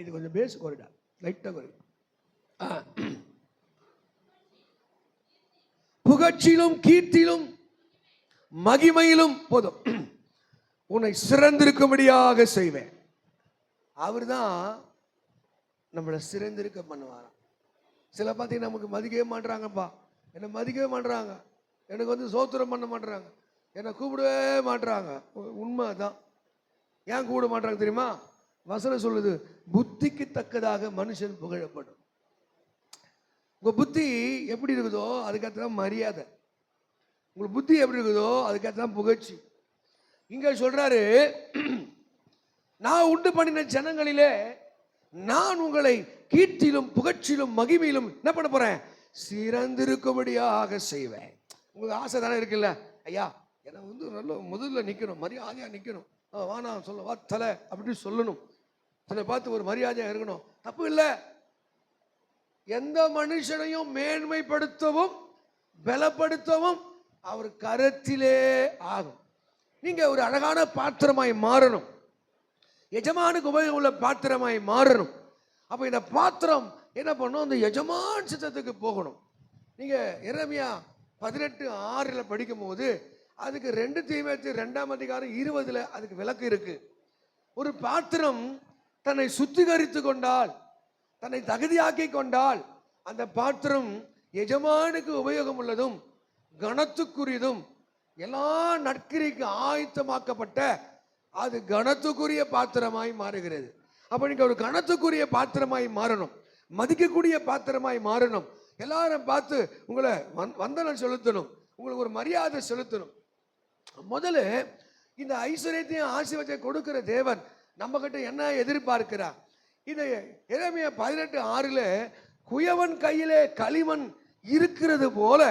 இது கொஞ்சம் பேச குறைடா, லைட்டாக குறை. புகழ்ச்சியிலும் கீர்த்தியிலும் மகிமையிலும் போதும் உன்னை சிறந்திருக்கும்படியாக செய்வேன். அவர் தான் நம்மளை சிறந்திருக்க பண்ணுவாராம். சில பார்த்தீங்கன்னா நமக்கு மதிக்கவே மாட்டுறாங்கப்பா, என்னை மதிக்கவே மாட்டுறாங்க, எனக்கு வந்து சோத்திரம் பண்ண மாட்டுறாங்க, என்னை கூப்பிடவே மாட்டுறாங்க. உண்மை தான். ஏன் கூப்பிட மாட்டாங்க தெரியுமா? வசனம் சொல்லுது, புத்திக்கு தக்கதாக மனுஷன் புகழப்படும். உங்க புத்தி எப்படி இருக்குதோ அதுக்கேற்ற மரியாதை, உங்களுக்கு புத்தி எப்படி இருக்குதோ அதுக்கேற்ற புகழ்ச்சி. இங்க சொல்றாரு, நான் உண்டு பண்ணின ஜனங்களிலே நான் உங்களை கீர்த்தியிலும் புகழ்ச்சியிலும் மகிமையிலும் என்ன பண்ண போறேன்? சிறந்திருக்கும்படியாக செய்வேன். உங்களுக்கு ஆசை தானே இருக்குல்ல, ஐயா என்னை வந்து நல்ல முதல்ல நிற்கணும், மரியாதையா நிற்கணும், வானா சொல்ல வா தலை அப்படின்னு சொல்லணும், அதை பார்த்து ஒரு மரியாதையா இருக்கணும். தப்பு இல்லை. எந்த மனுஷனையும் மேன்மைப்படுத்தவும் பலப்படுத்தவும் அவர் கரத்திலே ஆகும். நீங்க ஒரு அழகான பாத்திரமாய் மாறணும், எஜமானுக்கு உபயோகம் உள்ள பாத்திரமாய் மாறணும். அப்ப இந்த பாத்திரம் என்ன பண்ணும்? அந்த எஜமான் சித்தத்துக்கு போகணும். நீங்க எரேமியா 18:6 படிக்கும் போது அதுக்கு 2 தீமோத்தேயு 2:20 அதுக்கு விளக்கு இருக்கு. ஒரு பாத்திரம் தன்னை சுத்திகரித்து கொண்டால், தன்னை தகுதியாக்கி கொண்டால், அந்த பாத்திரம் எஜமானுக்கு உபயோகம் உள்ளதும் கனத்துக்குரியதும் எல்லா நற்கிரிக்கு ஆயத்தமாக்கப்பட்ட அது கனத்துக்குரிய பாத்திரமாய் மாறுகிறது. அப்ப நீங்க ஒரு கனத்துக்குரிய பாத்திரமாய் மாறணும், மதிக்கக்கூடிய பாத்திரமாய் மாறணும். எல்லாரும் பார்த்து உங்களை வந்தனம் செலுத்தணும், உங்களுக்கு ஒரு மரியாதை செலுத்தணும். முதல்ல இந்த ஐஸ்வர்யத்தையும் ஆசீர்வாதத்தை கொடுக்கிற தேவன் நம்ம கிட்ட என்ன எதிர்பார்க்கிறார்? இந்த எரேமியா 18:6 குயவன் கையிலே களிமண் இருக்கிறது போல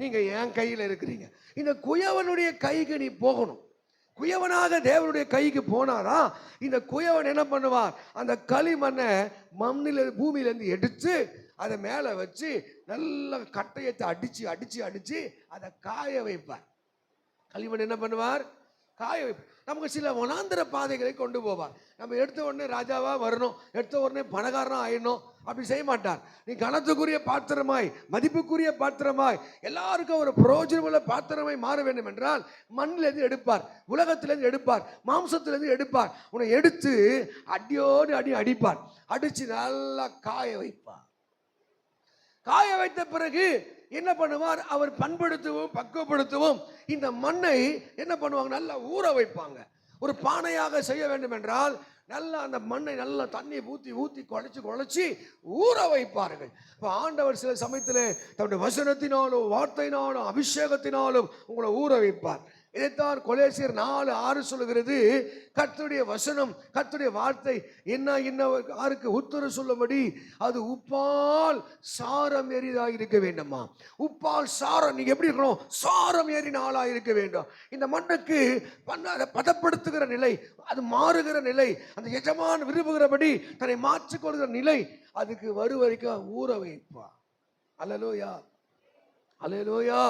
நீங்க என் கையில இருக்கிறீங்க. இந்த குயவனுடைய கைக்கு நீ போகணும். குயவனாக தேவனுடைய கைக்கு போனாதான் இந்த குயவன் என்ன பண்ணுவார்? அந்த களிமண்ணை பூமியிலேருந்து எடுத்து அதை மேலே வச்சு நல்ல கட்டையத்தை அடிச்சு அடிச்சு அடிச்சு அதை காய வைப்பார். களிமண் என்ன பண்ணுவார்? காய வைப்பார். நமக்கு சில வனாந்திர பாதைகளை கொண்டு போவார். நம்ம எடுத்த உடனே ராஜாவா வரணும், எடுத்த உடனே பணக்காரனா ஆயிடணும், அப்படி செய்ய மாட்டார். நீ கனத்துக்குரிய பாத்திரமாய், மதிப்புக்குரிய பாத்திரமாய், எல்லாருக்கும் ஒரு பிரயோஜனமுள்ள பாத்திரமாய் மாற வேண்டும் என்றால் மண்ணிலிருந்து எடுப்பார், உலகத்திலிருந்து எடுப்பார், மாம்சத்திலிருந்து எடுப்பார். உன்னை எடுத்து அடியோடு அடி அடிப்பார், அடிச்சு நல்லா காய வைப்பார். காய வைத்த பிறகு என்ன பண்ணுவார்? அவர் பண்படுத்தவும் பக்குவப்படுத்தவும் இந்த மண்ணை என்ன பண்ணுவாங்க? நல்லா ஊற வைப்பாங்க. ஒரு பானையாக செய்ய வேண்டும் என்றால் நல்லா அந்த மண்ணை நல்லா தண்ணி ஊற்றி ஊற்றி குழைச்சி ஊற வைப்பார்கள். இப்போ ஆண்டவர் சில சமயத்தில் தன்னுடைய வசனத்தினாலும் வார்த்தையினாலும் அபிஷேகத்தினாலும் உங்களை ஊற வைப்பார். இதைத்தான் கொலேசியர் 4:6 சொல்லுகிறது, கர்த்தருடைய வசனம் கர்த்தருடைய வார்த்தை என்ன யாருக்கு உத்தரவு சொல்லும்படி அது உப்பால் சாரம் ஏறியதாக இருக்க வேண்டுமா? உப்பால் சாரம், நீங்க எப்படி இருக்கணும்? சாரம் ஏறின ஆளாக இருக்க வேண்டும். இந்த மண்ணுக்கு பதப்படுத்துகிற நிலை, அது மாறுகிற நிலை, அந்த எஜமான் விரும்புகிறபடி தன்னை மாற்றிக்கொள்கிற நிலை, அதுக்கு வரைக்கும் ஊற வைப்பா. அல்லேலூயா, அல்லேலூயா.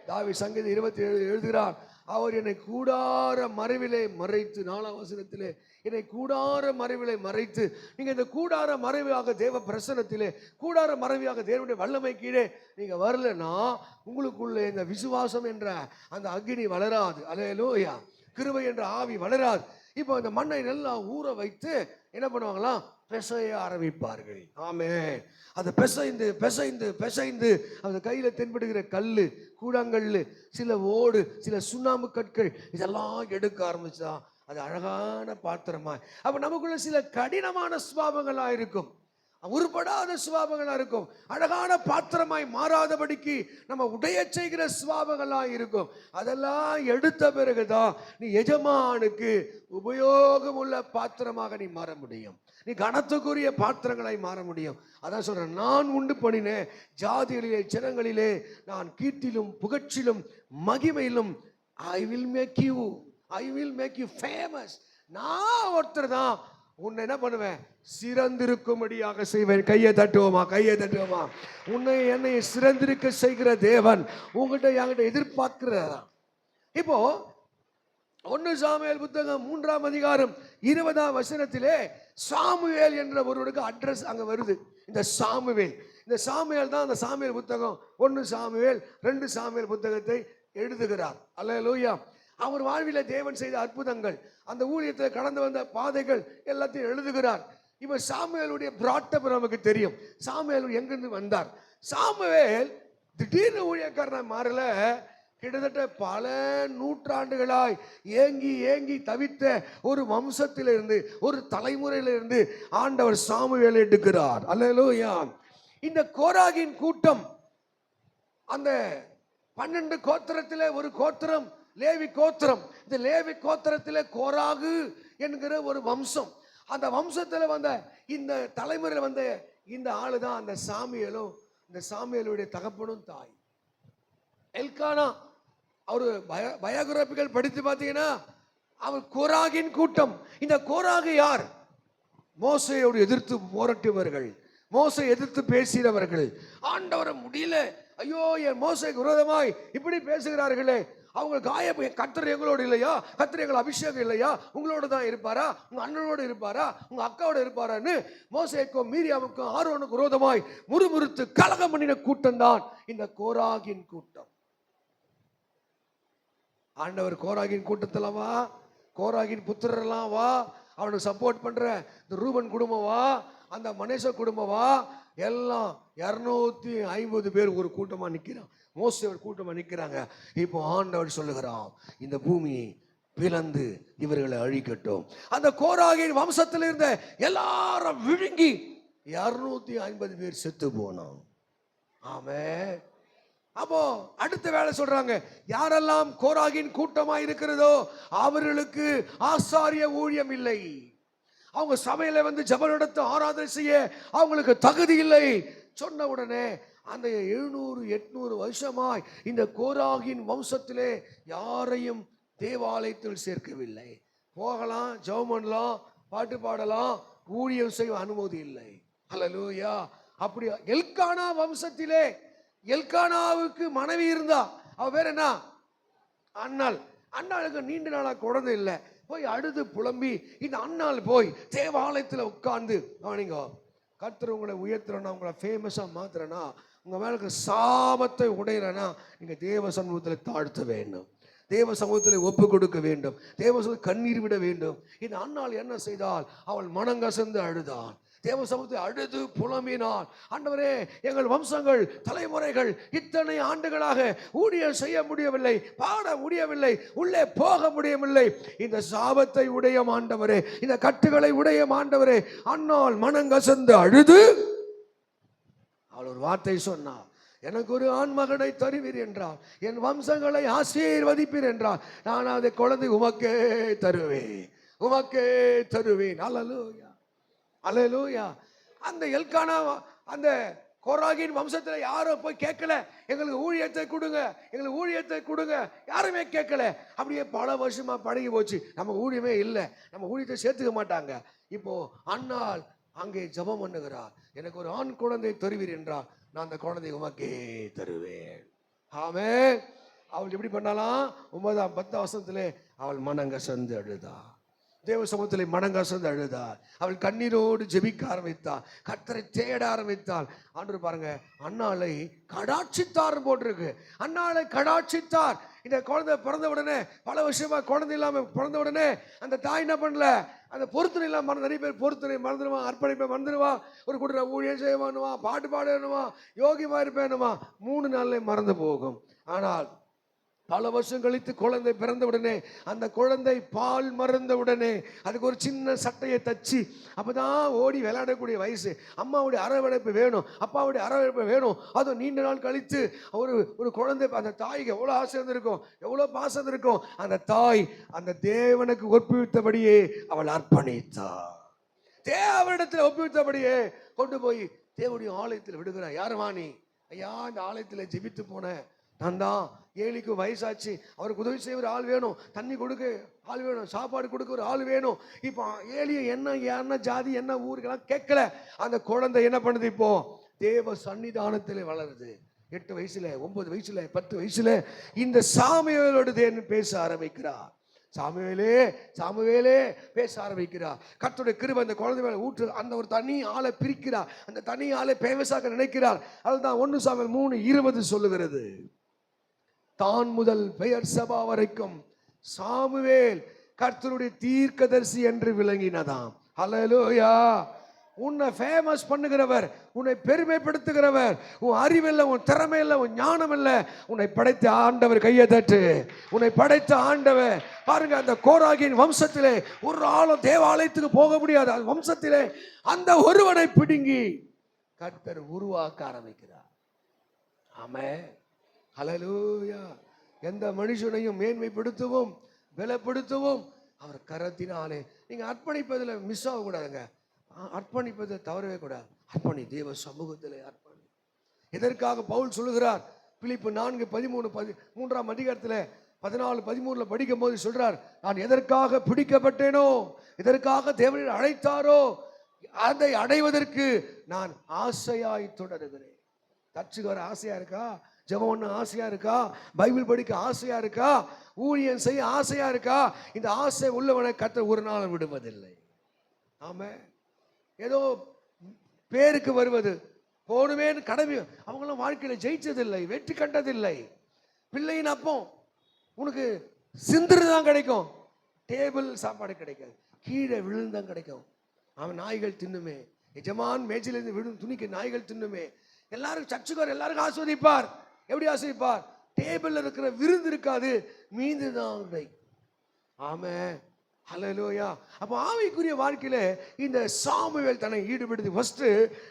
தாவீது சங்கீதம் 27 எழுதுகிறார், அவர் என்னை கூடார மறைவிலே மறைத்து, 4ஆம் வசனத்திலே என்னை கூடார மறைவிலே மறைத்து. நீங்க இந்த கூடார மறைவாக தேவ பிரசன்னத்திலே, கூடார மறைவாக தேவனுடைய வல்லமை கீழே நீங்க வரலன்னா உங்களுக்குள்ளே இந்த விசுவாசம் என்ற அந்த அக்னி வளராது. அல்லேலூயா. கிருபை என்ற ஆவி வளராது. இப்போ இந்த மண்ணை நல்லா ஊற வைத்து என்ன பண்ணுவாங்களாம்? பிசைய ஆரம்பிப்பார்கள். ஆமென். அதை பிசைந்து பிசைந்து பிசைந்து அந்த கையில தென்படுகிற கல்லு, கூழாங்கல்லு, சில ஓடு, சில சுண்ணாம்பு கற்கள், இதெல்லாம் எடுக்க ஆரம்பிச்சா அது அழகான பாத்திரமா. அப்ப நமக்குள்ள சில கடினமான சுபாவங்களா இருக்கும், உருப்படாத சுபாவங்களா இருக்கும், அழகான பாத்திரமாய் மாறாதபடிக்கு நம்ம உடைய செய்கிற சுபாவங்களா இருக்கும். அதெல்லாம் எடுத்த பிறகுதான் நீ எஜமானுக்கு உபயோகம் உள்ள பாத்திரமாக நீ மாற முடியும், நீ கனத்துக்குரிய பாத்திரங்களாய் மாற முடியும். அதான் சொல்றேன், நான் உண்டு பண்ணினேன் ஜாதிகளிலே ஜனங்களிலே நான் கீர்த்திலும் புகழ்ச்சிலும் மகிமையிலும் I will make you famous. நான் ஒருத்தர் தான் உன்னை என்ன பண்ணுவேன்? சிறந்திருக்கும்படியாக செய்வேன். கையை தட்டுவோமா, கையை தட்டுவோமா. உன்னை என்னை சிறந்திருக்க செய்கிற தேவன் உங்கள்கிட்ட என்கிட்ட எதிர்பார்க்கிறதா. இப்போ 1 சாமுவேல் புத்தகம் 3ஆம் அதிகாரம் 20ஆம் வசனத்திலே சாமுவேல் என்ற ஒருவருக்கு அட்ரஸ் அங்க வருது. இந்த சாமுவேல் தான் அந்த சாமுவேல் புத்தகம் 1 சாமுவேல் 2 சாமுவேல் புத்தகத்தை எழுதுகிறார். அல்லேலூயா. அவர் வாழ்வில தேவன் செய்த அற்புதங்கள், அந்த ஊழியத்தில் கடந்து வந்த பாதைகள் எல்லாத்தையும் எழுதுகிறார். இப்ப சாமுவேலுடைய பிராட்டப் நமக்கு தெரியும். சாமுவேல் எங்கிருந்து வந்தார்? சாமுவேல் திடீர்னு ஊழியக்காரனா மாறல. கிட்டத்தட்ட பல நூற்றாண்டுகளாய் ஏங்கி ஏங்கி தவித்த ஒரு வம்சத்திலிருந்து, ஒரு தலைமுறையிலிருந்து ஆண்டவர் சாமுவேலை எடுக்கிறார். அல்லேலூயா. இந்த கோராகின் கூட்டம், அந்த 12 கோத்திரத்திலே ஒரு கோத்திரம் லேவி கோத்திரம். இந்த லேவி கோத்திரத்திலே கோராகு என்கிற ஒரு வம்சம். அந்த வம்சத்துல வந்த இந்த தலைமுறையில் வந்த இந்த ஆளு தான் அந்த சாமுவேலும், இந்த சாமுவேலுடைய தகப்பனும் தாய் எல்கானா. அவரு பயோகிராபிகள் படித்து பார்த்தீங்கன்னா அவர் கோராகின் கூட்டம். இந்த கோராகு யார்? மோசையோடு எதிர்த்து போராட்டியவர்கள், மோசை எதிர்த்து பேசினவர்கள். ஆண்டவரை முடியல, ஐயோ என் மோசைக்கு விரோதமாய் இப்படி பேசுகிறார்களே, அவங்க கர்த்தர் எங்களோடு இல்லையா? கர்த்தர் எங்கள் அபிஷேகம் இல்லையா? உங்களோட தான் இருப்பாரா? உங்க அண்ணனோடு இருப்பாரா? உங்க அக்காவோட இருப்பாரான்னு மோசேக்கும் மீரியாவுக்கும் ஆரோனுக்கு விரோதமாய் முறுமுறுத்து கலகம் பண்ணின கூட்டம் தான் இந்த கோராகின் கூட்டம். ஆண்டவர் கோராகின் கூட்டத்தில் வா, கோராகின் புத்திரர்லாம் வா, அவனுக்கு சப்போர்ட் பண்ற இந்த ரூபன் குடும்பம் வா, அந்த மனேச குடும்பம் வா, எல்லாம் 250 பேர் ஒரு கூட்டமா நிக்கிறான். மோசே ஒரு கூட்டமா நிக்கிறாங்க. இப்போ ஆண்டவர் சொல்லுகிறான், இந்த பூமியை பிளந்து இவர்களை அழிக்கட்டும். அந்த கோராகின் வம்சத்தில் இருந்த எல்லாரும் விழுங்கி 250 பேர் செத்து போனோம். ஆமென். அப்போ அடுத்த வேலை சொல்றாங்க, யாரெல்லாம் கோராகின் கூட்டமா இருக்கிறதோ அவர்களுக்கு ஆசாரிய ஊழியம் இல்லை. அவங்க சபையில வந்து ஜெப நடத்த ஆராதனை செய்ய அவங்களுக்கு தகுதி இல்லை சொன்ன உடனே அந்த 700-800 வருஷமாய் இந்த கோராகின் வம்சத்திலே யாரையும் தேவாலயத்தில் சேர்க்கவில்லை. போகலாம், ஜெபம் பண்ணலாம், பாட்டு பாடலாம், ஊழியம் செய்ய அனுமதி இல்லை. அல்லேலூயா. அப்படி எல்கானா வம்சத்திலே எல்கானாவுக்கு மனைவி இருந்தா, அவ பேர் என்ன? அன்னாள். அன்னாளுக்கு நீண்ட நாளா குழந்தை இல்லை. போய் அழுது புலம்பி இந்த அண்ணாள் போய் தேவாலயத்தில் உட்கார்ந்து, நீங்க கர்த்தர் உங்களை உயர்த்துறனா, உங்களை ஃபேமஸா மாத்துறனா, உங்க மேலுக்கு சாபத்தை உடையறனா, நீங்க தேவ சமூகத்தில் தாழ்த்த வேண்டும், தேவ சமூகத்தில் ஒப்பு கொடுக்க வேண்டும், தேவ சமூகத்தில் கண்ணீர் விட வேண்டும். இந்த அண்ணாள் என்ன செய்தால், அவள் மனங்கசந்து அழுதாள், தேவ சமூகத்தை அழுது புலம்பினாள். ஆண்டவரே, எங்கள் வம்சங்கள் தலைமுறைகள் இத்தனை ஆண்டுகளாக ஊழியம் செய்ய முடியவில்லை, பாட முடியவில்லை, உள்ளே போக முடியவில்லை. இந்த சாபத்தை உடைய ஆண்டவரே, இந்த கட்டுகளை உடைய ஆண்டவரே. அன்னாள் மனங்கசந்து அழுது அவள் ஒரு வார்த்தை சொன்னாள், எனக்கு ஒரு ஆண் மகனை தருவீர் என்றார், என் வம்சங்களை ஆசீர்வதிப்பீர் என்றார், நான் அதை குழந்தை உமக்கே தருவேன், உமக்கே தருவேன். அல்லேலூயா, அல்லேலூயா. அந்த எல்கானா அந்த கோராகின் வம்சத்துல யாரும் போய் கேட்கல, எங்களுக்கு ஊழியத்தை கொடுங்க, எங்களுக்கு ஊழியத்தை கொடுங்க, யாருமே கேட்கல. அப்படியே பல வருஷமா பழகி போச்சு, நம்ம ஊழியமே இல்லை, நம்ம ஊழியத்தை சேர்த்துக்க மாட்டாங்க. இப்போ அன்னாள் அங்கே ஜெபம் பண்ணுகிறார், எனக்கு ஒரு ஆண் குழந்தை தருவீர் என்றார், நான் அந்த குழந்தை உமக்கே தருவேன். ஆமென். அவள் எப்படி பண்ணாலாம்? 9ஆம் 10ஆம் வசனத்திலே அவள் மனங்கசந்து அழுதா, தேவ சமூகத்திலே மனங்கசந்து அழுதாள். அவள் கண்ணீரோடு ஜெபிக்க ஆரம்பித்தாள், கர்த்தரை தேட ஆரம்பித்தாள். ஆண்டவர் பாருங்க, அன்னாளை கடாட்சித்தார் போட்டிருக்கு, அன்னாளை கடாட்சித்தார். இந்த குழந்தை பிறந்த உடனே, பல வருஷமா குழந்தை இல்லாம பிறந்த உடனே அந்த தாய் என்ன பண்ணல, அந்த பொறுத்துணை இல்லாம நிறைய பேர் பொறுத்துணை மறந்துடுவான், அர்ப்பணிப்பை மறந்துடுவான், ஒரு கூட்ட ஊழியம் செய்வானுவா, பாட்டு பாடணுமா, யோகிமா இருப்பேனுமா, 3 நாள்ல மறந்து போகும். ஆனால் பல வருஷம் கழித்து குழந்தை பிறந்த உடனே, அந்த குழந்தை பால் மறந்த உடனே அதுக்கு ஒரு சின்ன சட்டையை தச்சு, அப்பதான் ஓடி விளையாடக்கூடிய வயசு, அம்மாவுடைய அரவணைப்பு வேணும், அப்பாவுடைய அரவணைப்பு வேணும். அதுவும் நீண்ட நாள் கழித்து ஒரு குழந்தை, அந்த தாய்க்கு எவ்வளோ ஆசை இருந்திருக்கும், எவ்வளோ பாசம் இருக்கும். அந்த தாய் அந்த தேவனுக்கு ஒப்புவித்தபடியே அவள் அர்ப்பணித்தாள், தேவனிடத்தில் ஒப்புவித்தபடியே கொண்டு போய் தேவனுடைய ஆலயத்தில் விடுகிறார். யாருமா நீ? ஐயா, இந்த ஆலயத்தில் ஜெபித்து போன நான் தான். ஏலிக்கு வயசாச்சு, அவருக்கு உதவி செய்ய ஒரு ஆள் வேணும், தண்ணி கொடுக்க ஆள் வேணும், சாப்பாடு கொடுக்க ஒரு ஆள் வேணும். இப்போ ஏலிய என்ன ஜாதி என்ன ஊருக்கெல்லாம் கேட்கல. அந்த குழந்தை என்ன பண்ணுது? இப்போ தேவ சன்னிதானத்தில் வளருது. 8 வயசுல, 9 வயசுல, 10 வயசுல இந்த சாமுவேலோடு தேவன் பேச ஆரம்பிக்கிறார். சாமுவேலே சாமுவேலே பேச ஆரம்பிக்கிறார். கர்த்தருடைய கிருபை அந்த குழந்தை மேல ஊற்று. அந்த ஒரு தனி ஆளை பிரிக்கிறார். அந்த தனி ஆளை பேமஸாக நினைக்கிறார். அதுதான் 1 சாமுவேல் 3:20 சொல்லுகிறது. தான் முதல் பெயர் சபா வரைக்கும் சாமுவேல் கர்த்தருடைய தீர்க்கதரிசி என்று விளங்கினதாம். ஹல்லேலூயா. உன்னை ஃபேமஸ் பண்ணுகிறவர், உன்னை பெருமைப்படுத்துகிறவர், உன் அறிவில்லை, உன் திறமை இல்லை, உன் ஞானம் இல்லை, உன்னை படைத்த ஆண்டவர். கையை தட்டு. உன்னை படைத்த ஆண்டவர். பாருங்க, அந்த கோராகின் வம்சத்திலே ஒரு ஆளும் தேவாலயத்துக்கு போக முடியாது. அந்த வம்சத்திலே அந்த ஒருவனை பிடுங்கி கர்த்தர் உருவாக்க ஆரம்பிக்கிறார். ஆமென். ஹல்லேலூயா. எந்த மனுஷனையும் மேன்மைப்படுத்தவும் பலப்படுத்தவும் அவர் கரத்தினாலே. நீங்க அர்ப்பணிப்பதில் மிஸ் ஆகக்கூடாதுங்க. அர்ப்பணிப்பதை தவறவே கூடாது. அர்ப்பணி, தேவ சமூகத்தில் அர்ப்பணி. எதற்காக பவுல் சொல்லுகிறார்? பிலிப்பு 4:13 3ஆம் அதிகாரத்தில் 14-13 படிக்கும் போது சொல்றார், நான் எதற்காக பிடிக்கப்பட்டேனோ, எதற்காக தேவனை அழைத்தாரோ, அதை அடைவதற்கு நான் ஆசையாய் தொடருகிறேன். தச்சுக்கு வர ஆசையா இருக்கா? ஜெபம் பண்ண ஆசையா இருக்கா? பைபிள் படிக்க ஆசையா இருக்கா? ஊழியம் செய்ய ஆசையா இருக்கா? இந்த ஆசை உள்ளவனை கர்த்தர் ஒரு நாள் விடுவதில்லை. ஆமா, ஏதோ பேருக்கு வருவது, போடுவேன்னு கடமை. அவங்களும் வாழ்க்கையில ஜெயிச்சதில்லை, வெற்றி கண்டதில்லை. பிள்ளையின் அப்போ உனக்கு சிந்துதான் கிடைக்கும், டேபிள் சாப்பாடு கிடைக்காது, கீழே விழுந்தான் கிடைக்கும். அவன் நாய்கள் தின்னுமே, எஜமான் மேஜிலிருந்து விழும் துணிக்கு நாய்கள் தின்னுமே. எல்லாரும் சர்ச்சுக்கார் எல்லாருக்கும் ஆஸ்வதிப்பார். எப்படி ஆஸ்வதிப்பார்? டேபிள்ல இருக்கிற விருந்து இருக்காது, மீந்துதான் கிடைக்கும். ஆமென். ஹல்லேலூயா. அப்போ ஆவிக்குரிய வாழ்க்கையில இந்த சாமுவேல் தன்னை ஈடுபடுத்தி ஃபர்ஸ்ட்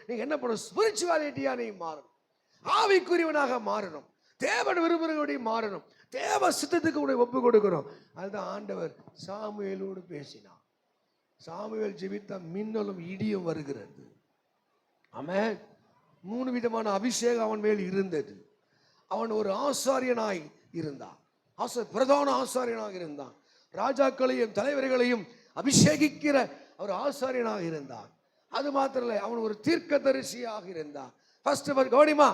நீங்க என்ன பண்ணணும்? ஸ்பிரிச்சுவாலிட்டியா நீ மாறணும், ஆவிக்குரியவனாக மாறணும், தேவன் விரும்புகிறபடி மாறணும், தேவ சித்தத்துக்கு உன்னை ஒப்பு கொடுக்கணும். அதுதான் ஆண்டவர் சாமுவேலோடு பேசினார். சாமுவேல் ஜெபித்த மின்னலும் இடியும் வருகிறது. ஆமென். 3 விதமான அபிஷேகம் அவன் மேல் இருந்தது. அவன் ஒரு ஆசாரியனாய் இருந்தான், பிரதான ஆசாரியனாக இருந்தான். ராஜாக்களையும் தலைவர்களையும் அபிஷேகிக்கிற ஒரு ஆசாரியனாக இருந்தான். அது மாத்திரம் இல்லை, அவன் ஒரு தீர்க்கதரிசியாக இருந்தான். ஃபர்ஸ்ட் கவனிமா,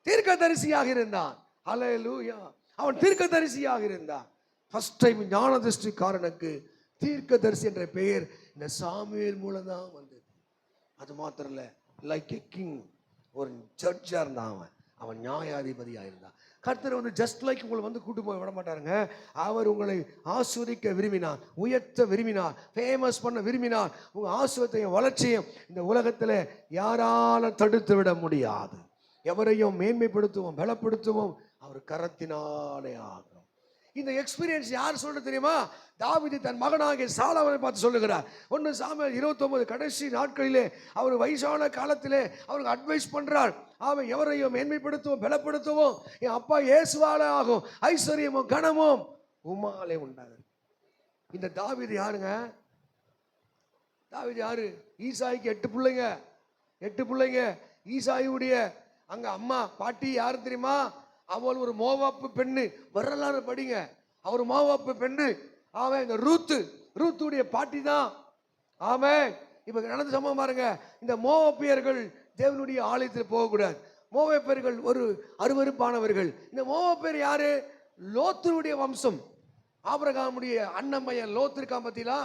தீர்க்கதரிசியாக இருந்தான். ஹல்லேலூயா. அவன் தீர்க்கதரிசியாக இருந்தான். ஃபர்ஸ்ட் டைம் ஞானதிஷ்டிக்காரனுக்கு தீர்க்கதரிசி என்ற பெயர் இந்த சாமுவேல் மூலம் தான் வந்தது. அது மாத்திரம் இல்லை, லைக் எ கிங், ஒரு ஜட்ஜா இருந்தான். அவன் நியாயாதிபதியாக இருந்தான். கர்த்தர் ஜஸ்ட் லைக் உங்களை கூட்டு போய் விட மாட்டாருங்க. அவர் உங்களை ஆஸ்வதிக்க விரும்பினார், உயர்த்த விரும்பினார், ஃபேமஸ் பண்ண விரும்பினார். உங்க ஆஸ்வத்தையும் வளர்ச்சியும் இந்த உலகத்தில் யாராலும் தடுத்து விட முடியாது. எவரையும் மேன்மைப்படுத்துவோம் பலப்படுத்துவோம் அவர் கரத்தினாலே ஆகும். இந்த எக்ஸ்பீரியன்ஸ் யார் சொல்றது தெரியுமா? தாவீது தன் மகனாகிய சாலோமோனை பார்த்து சொல்லுகிறார். 1 சாமுவேல் 29 கடைசி நாட்களிலே அவர் வயசான காலத்திலே அவருக்கு அட்வைஸ் பண்றார். அவன் எவரையும் மேன்மைப்படுத்துவோம் பலப்படுத்துவோம், என் அப்பா இயேசுவாலே ஆகும், ஐஸ்வர்யமும் கனமும் உம்மாலே உண்டாகும். இந்த தாவீது யாருங்க? தாவீது யாரு? ஈசாய்க்கு 8 பிள்ளைங்க, 8 பிள்ளைங்க. ஈசாயுடைய அங்க அம்மா பாட்டி யாரு தெரியுமா? அவள் ஒரு மோவாப்பு பெண்ணு. வரலாறு படிங்க. அவர் மோவாப்பு பெண்ணு. அவன் இந்த ரூத்துடைய பாட்டி தான். ஆமென். இப்ப நடந்த சம்பவம் பாருங்க. இந்த மோவாப்பியர்கள் தேவனுடைய ஆலயத்தில் போகக்கூடாது. மோவாப்பியர்கள் ஒரு அருவருப்பானவர்கள். இந்த மோவாப்பியர் யாரு? லோத்துடைய வம்சம். ஆபிரகாமுடைய அண்ணன் பையன் லோத்து இருக்கான் பத்தியா?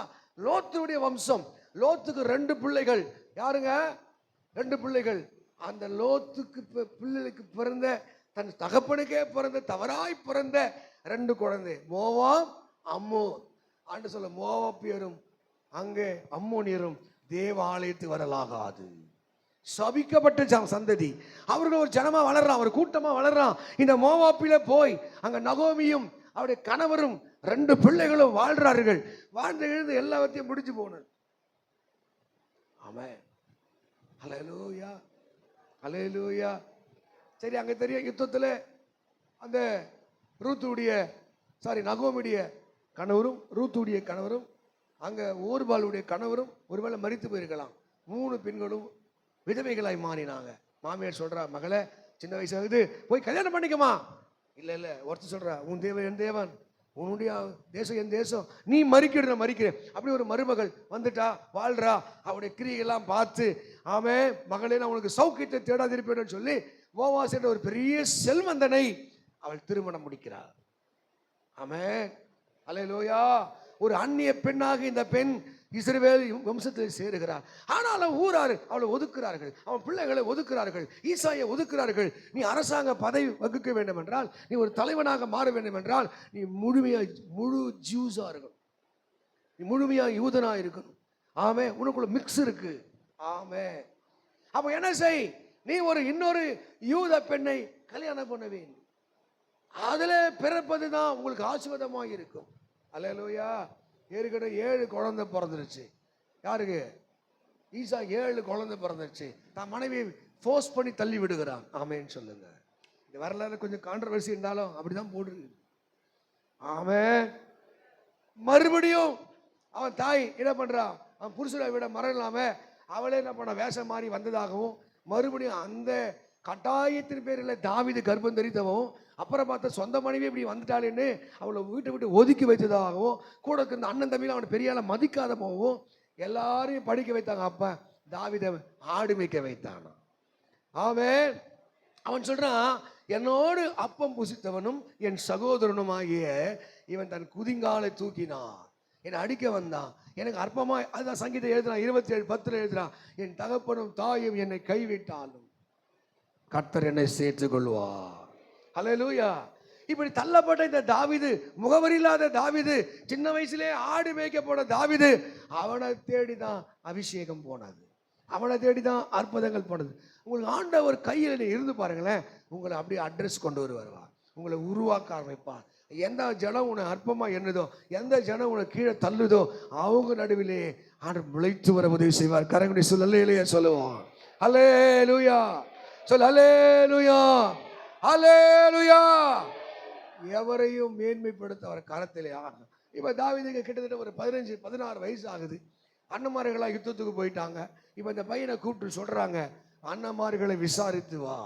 லோத்துடைய வம்சம். லோத்துக்கு 2 பிள்ளைகள். யாருங்க? 2 பிள்ளைகள். அந்த லோத்துக்கு பிள்ளைகளுக்கு பிறந்த, தன் தகப்பனுக்கே பிறந்த, தவறாய் பிறந்த 2 குழந்தை, மோவாப் அம்மோன். ஆண்டு சொல்ல, மோவாப்பியரும் அங்கே அம்மோனியரும் தேவாலயத்து வரலாகாது. சபிக்கப்பட்ட சந்ததி. அவர்கள் ஒரு ஜனமா வளர்றான், ஒரு கூட்டமா வளர்றான். இந்த மோவாப்பில போய் அங்க நகோமியும் அவருடைய கணவரும் 2 பிள்ளைகளும் வாழ்றார்கள். வாழ்ந்து எழுந்து எல்லாத்தையும் முடிச்சு போனது. ஆமென். ஹல்லேலூயா, ஹல்லேலூயா. சரி, அங்க தெரியும் யுத்தத்தில் அந்த நகோமியுடைய கணவரும் ரூத்துடைய கணவரும் அங்க ஓர்பாலுடைய கணவரும் ஒருவேளை மரித்து போயிருக்கலாம். 3 பெண்களும் விதவைகளாய் மாறினாங்க. மாமியார் சொல்றா, மகளே சின்ன வயசாகுது, போய் கல்யாணம் பண்ணிக்கமா. இல்ல ஒருத்தர் சொல்றா, உன் தேவன் என் தேவன், உன்னுடைய தேசம் என் தேசம், நீ மறிக்கிற நான் மறிக்கிறேன். அப்படி ஒரு மருமகள் வந்துட்டா, வாழ்றா. அவருடைய கிரியெல்லாம் பார்த்து, ஆமே மகளே நான் உனக்கு சௌக்கியத்தை தேடாதிருப்பேன்னு சொல்லி போவாஸ் என்ற ஒரு பெரிய செல்வந்தனை அவள் திருமணம் முடிக்கிறார். ஆமென். அல்லேலூயா. ஒரு அந்நிய பெண்ணாக இந்த பெண் இஸ்ரவேல் வம்சத்தில் சேருகிறார். ஆனாலும் ஊரார் அவளை ஒதுக்குறார்கள், அவன் பிள்ளைகளை ஒதுக்குறார்கள், ஈசாயை ஒதுக்குறார்கள். நீ அரசாங்க பதவி வகுக்க வேண்டும் என்றால், நீ ஒரு தலைவனாக மாற வேண்டும் என்றால், நீ முழு ஜூஸா இருக்கணும், நீ முழுமையா யூதனா இருக்கணும். ஆமே, உனக்குள்ள மிக்ஸ் இருக்கு. ஆமே, அப்ப என்ன செய், நீ இன்னொரு யூத பெண்ணை கல்யாணம் பண்ண வேண்டும். அதுல பிறப்பது தான் உங்களுக்கு ஆசீர்வாதமாக இருக்கும். அல்லேலூயா. ஏற்கனவே 7 குழந்தை பிறந்துருச்சு. யாருக்கு? ஈசா 7 குழந்தை பிறந்துருச்சு. தான் மனைவியை ஃபோர்ஸ் பண்ணி தள்ளி விடுகிறான். ஆமேன்னு சொல்லுங்க. இந்த வரலாறு கொஞ்சம் கான்ட்ரவர்சி இருந்தாலும் அப்படிதான் போடுது. ஆமே, மறுபடியும் அவன் தாய் என்ன பண்றான், அவன் புருஷனை விட மரம் இல்லாம அவளே என்ன பண்ண வேஷம் மாறி வந்ததாகவும், மறுபடியும் அந்த கட்டாயத்தின் பேரில் தாவீது கர்ப்பம் தரித்தவும், அப்புறம் பார்த்தா சொந்த மனைவி இப்படி வந்துட்டாளேன்னு அவளை வீட்டை விட்டு ஒதுக்கி வைத்ததாகவும், கூட இருந்த அண்ணன் தம்பியில் அவனை பெரிய ஆளை மதிக்காத போகவும் எல்லாரையும் படிக்க வைத்தாங்க. அப்ப தாவீதை ஆடு மேய்க்க வைத்தானா. ஆமென். அவன் சொல்றான், என்னோடு அப்பம் புசித்தவனும் என் சகோதரனும் ஆகிய இவன் தன் குதிங்காலை தூக்கினான், என்னை அடிக்க வந்தான், எனக்கு அற்பமா. அதுதான் சங்கீதம் எழுதுறான் 27:10 எழுதுறான், என் தகப்பனும் தாயும் என்னை கைவிட்டாலும் கர்த்தர் என்னை சேர்த்துக் கொள்வார். ஹல்லேலூயா. இப்படி தள்ளப்பட்ட இந்த தாவீது, முகவரி இல்லாத தாவீது, சின்ன வயசுலே ஆடு மேய்க்க போன தாவீது, அவனை தேடிதான் அபிஷேகம் போனது, அவனை தேடிதான் அற்புதங்கள் போனது. உங்களுக்கு ஆண்டவர் கையில் இருந்து பாருங்களேன், உங்களை அப்படியே அட்ரஸ் கொண்டு வருவார், உங்களை உருவாக்க ஆரம்பிப்பார். எந்த ஜனம் உன்னை அற்பமா என்னதோ, எந்த ஜனம் உன்னை கீழே தள்ளுதோ, அவங்க நடுவிலே ஆண்டவர் முளைத்து வர உதவி செய்வார். கரங்குடி சொல்லலையே சொல்லுவோம். அல்லேலூயா. சொல் அல்லேலூயா, அல்லேலூயா. எவரையும் மேன்மைப்படுத்த அவர் கரத்திலே ஆகும். இப்ப தாவீதுக்கு கிட்டத்தட்ட ஒரு 15-16 வயசு ஆகுது. அண்ணன்மார்களா யுத்தத்துக்கு போயிட்டாங்க. இப்ப இந்த பையனை கூப்பிட்டு சொல்றாங்க, அண்ணன்மார்களை விசாரித்து வா,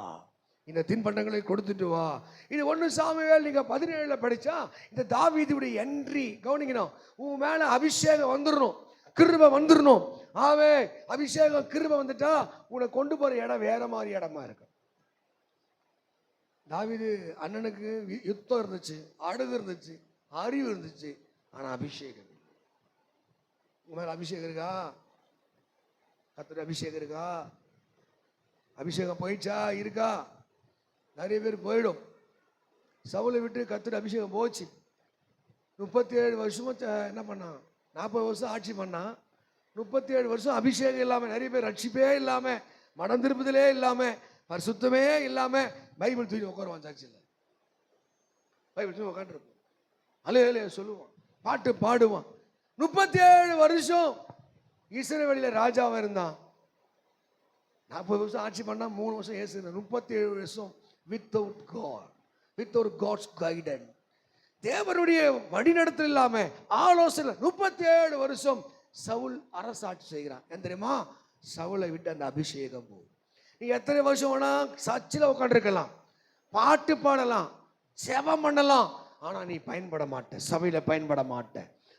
இந்த தின்பண்டங்களை கொடுத்துட்டு வா. இது 1 சாமுவேல் நீங்க 17 படிச்சா இந்த தாவீதுடைய என்ட்ரி கவனிக்கணும். உன் மேல அபிஷேகம் வந்துடணும், கிருபை வந்துடணும். ஆவே, அபிஷேகம் கிருபை வந்துட்டா உன்னை கொண்டு போற இடம் வேற மாதிரி இடமா இருக்கும். தாவீது அண்ணனுக்கு யுத்தம் இருந்துச்சு, அழகு இருந்துச்சு, அறிவு இருந்துச்சு, ஆனா அபிஷேகம். உங்க மேல அபிஷேகம் இருக்கா? கர்த்தருடைய அபிஷேகம் இருக்கா? அபிஷேகம் போயிடுச்சா? இருக்கா? நிறைய பேர் போயிடும். சவுலை விட்டு கர்த்தருடைய அபிஷேகம் போச்சு. 37 வருஷமா என்ன பண்ணான், 40 வருஷம் ஆட்சி பண்ணான். 37 வருஷம் அபிஷேகம் இல்லாம, நிறைய பேர் ரட்சிப்பே இல்லாம, மனம் திருப்புதலே இல்லாம, பரிசுத்தமே இல்லாம பைபிள் தூக்கி உட்காருவான் சர்ச்சில். பைபிள் தூக்கி உட்காந்துருப்போம், அல்லேலூயா சொல்லுவான், பாட்டு பாடுவான். 37 வருஷம் இஸ்ரவேலில் ராஜாவா இருந்தான். 40 வருஷம் ஆட்சி பண்ணா, 3 வருஷம் ஏசு. 37 வருஷம் without God, without God's guidance, தேவனுடைய வழிநடத்தல் இல்லாம, ஆலோசனை. 37 வருஷம் சவுல் அரசாட்சி செய்கிறான். என்ன தெரியுமா? சவுலை விட்டு அந்த அபிஷேகம் போகும். நீ எத்தனை வருஷம் வேணா சர்ச்சில் உட்காந்துருக்கலாம், பாட்டு பாடலாம், செபம் பண்ணலாம், ஆனா நீ பயன்பட மாட்ட, சபையில பயன்பட மாட்ட,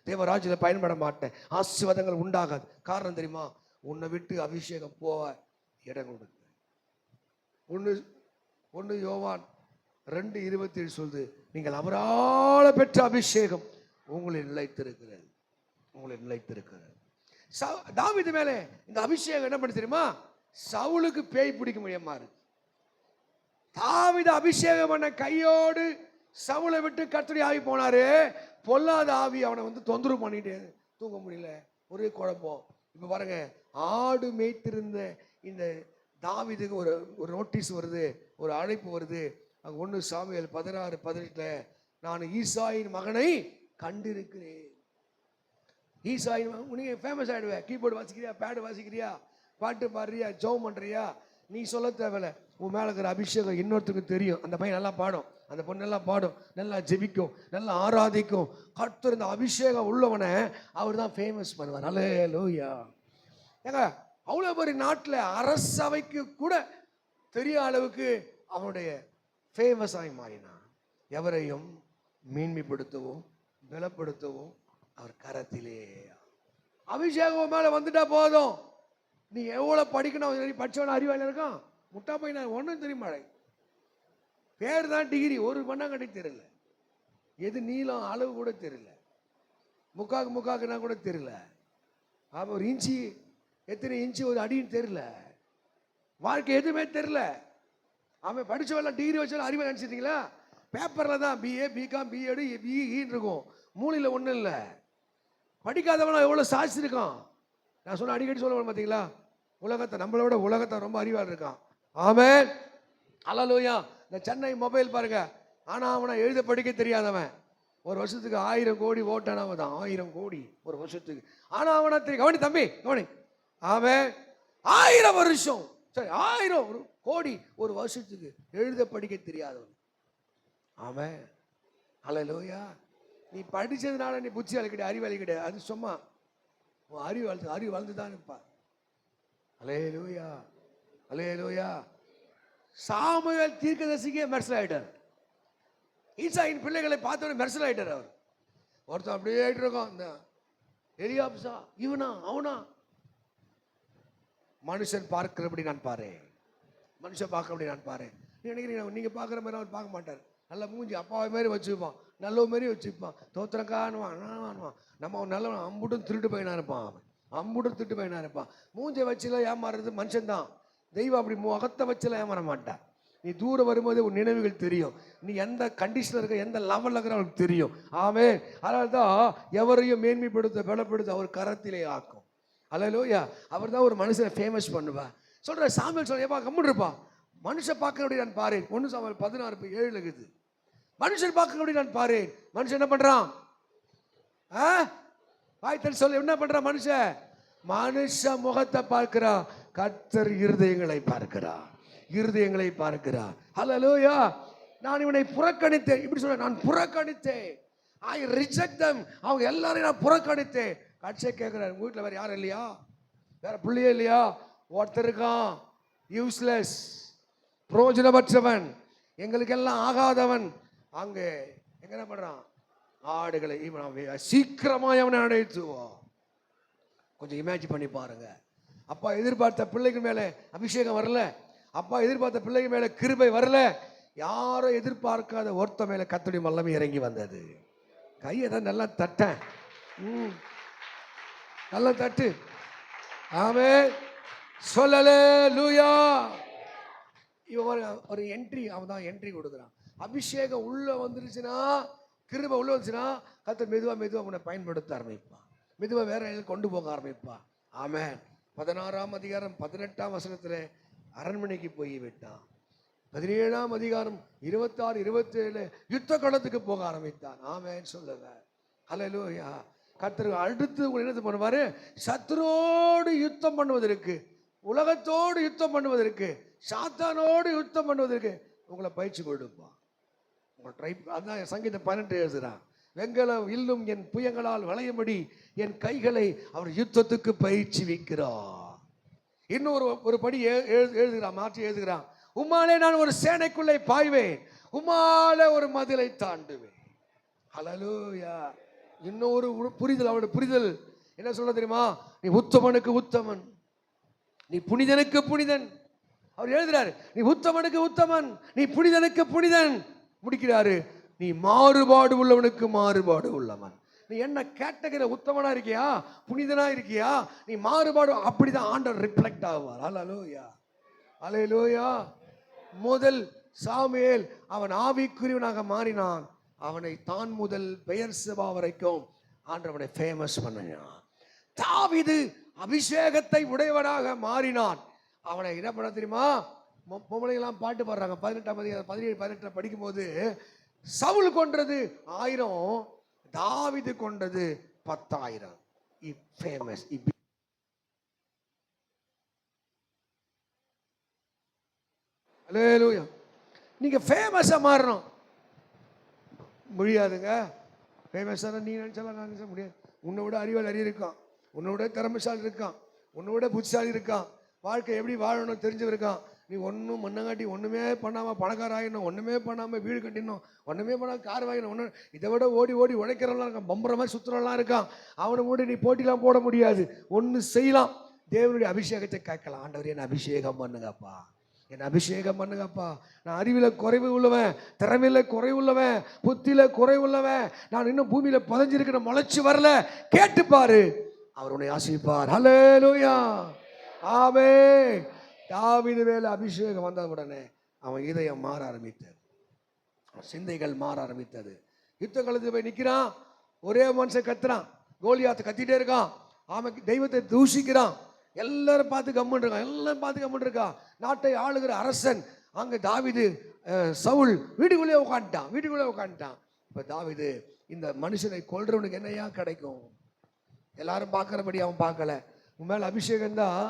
தேவராஜ்யத்துல பயன்பட மாட்ட, ஆசீர்வாதங்கள் உண்டாகாது. காரணம் தெரியுமா? உன்னை விட்டு அபிஷேகம் போக இடம் கொடுக்க. 1 யோவான் 2:27 சொல்லுது, நீங்கள் அவரால பெற்ற அபிஷேகம் உங்களை நிலைத்திருக்கிறது, உங்களை நிலைத்திருக்கிறது. தாவீது மேலே இந்த அபிஷேகம் என்ன பண்ணி தெரியுமா? சவுலுக்கு பேய் பிடிக்க முடியாம இருக்கு. தாவீது அபிஷேகம் பண்ண கையோடு சவுலை விட்டு கர்த்தருடைய ஆவி போனாரு. பொல்லாத ஆவி அவனை தொந்தரவு பண்ணிட்டு தூங்க முடியல, ஒரே குழப்பம். இப்ப பாருங்க, ஆடு மேய்த்திருந்த இந்த தாவீதுக்கு ஒரு நோட்டீஸ் வருது, ஒரு அழைப்பு வருது. 1 சாமுவேல் 16:18 நான் ஈசாயின் மகனை கண்டிருக்கிறேன். ஈசாயின் நீங்க ஃபேமஸ் ஆயிடுவ, கீபோர்டு வாசிக்கிறியா, பேடு வாசிக்கிறியா, பாட்டு பாடுறியா, ஜெபம் பண்றியா, நீ சொல்ல தேவையில்ல. உன் மேல இருக்கிற அபிஷேகம் இன்னொருத்துக்கு தெரியும். அந்த பையன் நல்லா பாடும், அந்த பொண்ணு நல்லா பாடும், நல்லா ஜெபிக்கும், நல்லா ஆராதிக்கும். கர்த்தர் இந்த அபிஷேகம் உள்ளவனை அவர் தான் ஃபேமஸ் பண்ணுவார். அல்லேலூயா. ஏங்க, அவ்வளோ பெரிய நாட்டில் அரசவைக்கு கூட தெரிய அளவுக்கு அவனுடைய ஃபேமஸ் ஆகி மாறினான். எவரையும் மேன்மைப்படுத்தவும் பலப்படுத்தவும் அவர் கரத்திலே. அபிஷேகம் மேல வந்துட்டா போதும். நீ எவ்வளவு படிக்கணும், படிச்சவன அறிவாளி இருக்கான், முட்டா பையனா ஒன்றும் தெரியுமா? பேர் தான் டிகிரி, ஒரு மண்ணாங்கட்டி தெரியல, எது நீளம் அளவு கூட தெரியல. முக்காக்குனா கூட தெரியல. அவன் ஒரு இன்ச்சு எத்தனை இன்ச்சு ஒரு அடின்னு தெரியல. வாழ்க்கை எதுவுமே தெரியல. அவன் படிச்சவெல்லாம் டிகிரி வச்சாலும் அறிவை நினச்சிட்டீங்களா? பேப்பரில் தான் பிஏ பிகாம் பிஎடு பிஇன்னு இருக்கும், மூலையில் ஒன்றும் இல்லை. படிக்காதவனா எவ்வளோ சாதிச்சிருக்கான். நான் சொன்ன அடிக்கடி சொல்ல பார்த்தீங்களா, உலகத்தை நம்மளோட உலகத்தை ரொம்ப அறிவாள் இருக்கான். ஆமென், அல்லேலூயா. இந்த சென்னை மொபைல் பாருங்க, ஆனால் அவனை எழுத படிக்க தெரியாதவன் ஒரு வருஷத்துக்கு 1000 கோடி ஓட்டானவன் தான். 1000 கோடி ஒரு வருஷத்துக்கு. ஆனால் அவனை தெரியும். கவனி தம்பி, கவனி. அவன் 1000 வருஷம், சரி 1000 கோடி ஒரு வருஷத்துக்கு எழுத படிக்க தெரியாதவன் அவன். அல்லேலூயா. நீ படிச்சதுனால நீ புத்திசாலி கிடையாது, அறிவாளி கிடையாது. அது சும்மா அறிவு வளர்ந்து தான் இருப்பா. அல்லேலூயா, அல்லேலூயா. சாமுவேல் தீர்க்கதரிசிக்கே மெர்சல் ஆயிட்டார். ஈசாயின் பிள்ளைகளை பார்த்தோன்னே மெர்சல் ஆயிட்டார் அவர். ஒருத்தன் அப்படியே ஆயிட்டு இருக்கோம், இந்த எலியாப்சா இவனா அவனா. மனுஷன் பார்க்கிறபடி நான் பாரு, மனுஷன் பார்க்கிறபடி நான் பாரு. நினைக்கிறீங்க நீங்க பார்க்குற மாதிரி அவர் பார்க்க மாட்டார். நல்ல மூஞ்சி அப்பாவை மாதிரி வச்சுப்பான், நல்ல மாதிரி வச்சுப்பான், தோத்திரக்கானுவான். நம்ம நல்லவன் அம்புட்டும் திருட்டு பையனா இருப்பான். அவன் அம்புட்டும் திருட்டு பையனா இருப்பான். மூஞ்சை வச்சுலாம் ஏமாறுறது மனுஷன் தான். தெய்வம் அப்படி முகத்தை வச்சுலாம் ஏமாற மாட்டான். நீ தூரம் வரும்போது உன் நினைவுகள் தெரியும், நீ எந்த கண்டிஷனில் இருக்க எந்த லெவலில் இருக்கிற அவனுக்கு தெரியும். ஆமென். அதனால தான் எவரையும் மேன்மைப்படுத்த பலப்படுத்த அவர் கரத்திலே ஆக்கும். அல்லேலூயா. அவர் தான் ஒரு மனுஷனை ஃபேமஸ் பண்ணுவா. சொல்ற சாமுவேல் சொல்ல, ஏப்பா கம்முன்னு இருப்பா, மனுஷன் பார்க்கறபடி நான் பாரு. 1 சாமுவேல் 16:7 இருக்குது. மனுஷன் பார்க்கறபடி நான் பாரு. மனுஷன் என்ன பண்றான்? வாய்த்தல் சொல்ல என்ன பண்றான் மனுஷன்? மனுஷ முகத்தை பார்க்கிறான், கர்த்தர் இருதயங்களை பார்க்கிறார், இருதயங்களை பார்க்கிறார். அல்லேலூயா. நான் இவனை புறக்கணித்தேன், இப்படி சொல்ல, நான் புறக்கணித்தேன். ஐ ரிஜெக்ட் தம். அவங்க எல்லாரையும் நான் புறக்கணித்தேன். கட்சியை கேட்கிறார், உங்க வீட்டில் வேற யாரும் இல்லையா? வேற பிள்ளையே இல்லையா? ஒருத்தர் இருக்கான், யூஸ்லெஸ், புரோஜனமற்றவன், எங்களுக்கெல்லாம் ஆகாதவன். அங்கே எங்க என்ன பண்றான்? ஆடுகளை சீக்கிரமாக அவனை அடைத்துவான். கொஞ்சம் இமேஜின் பண்ணி பாருங்க. அப்பா எதிர்பார்த்த பிள்ளைகள் மேல அபிஷேகம் வரல, அப்பா எதிர்பார்த்த பிள்ளைகள் மேல கிருபை வரல, யாரோ எதிர்பார்க்காத ஒருத்த மேல கர்த்தருடைய வல்லமை இறங்கி வந்தது. கையை தான் நல்லா தட்ட, நல்லா தட்டு. ஆமென், சொல்லலேலூயா. இவன் ஒரு என்ட்ரி, அவன் தான் என்ட்ரி கொடுக்குறான். அபிஷேகம் உள்ள வந்துருச்சுன்னா, கிருபை உள்ள வந்துச்சுன்னா, கர்த்தர் மெதுவா உன்னை பயன்படுத்த ஆரம்பிப்பான், மெதுவா வேற கொண்டு போக ஆரம்பிப்பான். ஆமென். 16ஆம் அதிகாரம் 18ஆம் வசனத்துல அரண்மனைக்கு போய் விட்டான். 17ஆம் அதிகாரம் 26, 27 யுத்த களத்துக்கு போக ஆரம்பித்தான். ஆமென், சொல்லுங்க. அல்லேலூயா. கர்த்தர் அடுத்து உங்களை என்ன பண்ணுவாரு? சத்துரோடு யுத்தம் பண்ணுவதற்கு, உலகத்தோடு யுத்தம் பண்ணுவதற்கு, சாத்தானோடு யுத்தம் பண்ணுவதற்கு உங்களை பயிற்சி கொடுப்பான். உங்களை ட்ரை. அதான் சங்கீதம் 18 எழுதுறான், வெங்கலம் இல்லும் என் புயங்களால் வளையும்படி என் கைகளை அவர் யுத்தத்துக்கு பயிற்சி வைக்கிறார். இன்னொரு ஒரு படி எழுதுகிறான், மாற்றி எழுதுகிறான், உம்மாலே நான் ஒரு சேனைக்குள்ளே பாய்வேன், உம்மாலே ஒரு மதிலை தாண்டுவேன். அல்லேலூயா. இன்னொரு புரிதல், அவருடைய புரிதல் என்ன சொல்ல தெரியுமா? நீ உத்தமனுக்கு உத்தமன், நீ புனிதனுக்கு புனிதன். அவர் எழுதுறாரு, நீ உத்தமனுக்கு உத்தமன், நீ புனிதனுக்கு புனிதன். முடிக்கிறாரு, நீ மாறுபாடு உள்ளவனுக்கு மாறுபாடு உள்ளவன். நீ என்ன கேட்டகிரி? உத்தமனா இருக்கியா, புனிதனா இருக்கியா? நீ மாறுபாடு. அப்படிதான் ஆண்டவர் ரிஃப்ளெக்ட் ஆவார். அல்லேலூயா, அல்லேலூயா. முதல் சாமுவேல் அவன் ஆவிக்குரியவனாக மாறினான். அவனை தான் முதல் பெயர் சபா வரைக்கும் ஆண்டவனை ஃபேமஸ் பண்ணினான். தாவீது அபிஷேகத்தை உடையவனாக மாறினான். அவனை என்ன பண்ண தெரியுமா? பொம்பளைங்கெல்லாம் பாட்டு பாடுறாங்க. 18ஆம் அதிகாரம் 17, 18 படிக்கும் போது, சவுல் கொன்றது 1000, தாவீது கொன்றது 10,000. ஃபேமஸ். அல்லேலூயா. நீங்க ஃபேமஸா மாறணும். முடியாதுங்க. ஃபேமஸான நீ நினைச்சாலும் நான் நினைச்ச முடியாது. உன்னை விட அறிவாளி இருக்கான், உன்னை விட திறமைசாலி இருக்கான், உன்னை விட புத்திசாலி இருக்கான், வாழ்க்கை எப்படி வாழணும் தெரிஞ்சவருக்கான். நீ ஒன்றும் மண்ணங்காட்டி ஒன்றுமே பண்ணாமல் பணக்கார ஆகிடணும், ஒன்றுமே பண்ணாமல் வீடு கட்டிடணும், ஒன்றுமே பண்ணாமல் கார் வாங்கிடணும், ஒன்று இதை விட ஓடி ஓடி உழைக்கிறவெல்லாம் இருக்கான், பம்புற மாதிரி சுற்றுறலாம் இருக்கான். அவனை மூடி நீ போட்டிலாம் போட முடியாது. ஒன்று செய்யலாம், தேவனுடைய அபிஷேகத்தை கேட்கலாம். ஆண்டவர் என்ன அபிஷேகம் பண்ணுங்கப்பா, என் அபிஷேகம் பண்ணுங்கப்பா. நான் அறிவில குறைவு உள்ளவன், திறமையில குறைவு உள்ளவன், புத்தியில குறைவு உள்ளவன், நான் இன்னும் பூமியில புதைஞ்சிருக்கிற முளைச்சு வரல. கேட்டுப்பாரு, அவர் உன்னை ஆசீர்வதிப்பார். ஹல்லேலூயா, ஆமென். தாவீது மேல அபிஷேகம் வந்த உடனே அவன் இதயம் மாற ஆரம்பித்தது, சிந்தைகள் மாற ஆரம்பித்தது. யுத்த களத்துக்கு போய் நிற்கிறான், ஒரே மனுஷன் கத்துறான், கோலியாத்து கத்திட்டே இருக்கான், அவன் தெய்வத்தை தூஷிக்கிறான். எல்லாரும் பார்த்து கம்முன்னு இருக்கான், எல்லாரும் பார்த்து கம்முன்னு இருக்கான். நாட்டை ஆளுகிற அரசன் அங்கே தாவீது, சவுல் வீட்டுக்குள்ளே உட்காந்துட்டான். இப்போ தாவீது, இந்த மனுஷனை கொல்றவனுக்கு என்னையா கிடைக்கும்? எல்லாரும் பார்க்குறபடி அவன் பார்க்கல. உன் மேலே அபிஷேகம் தான்.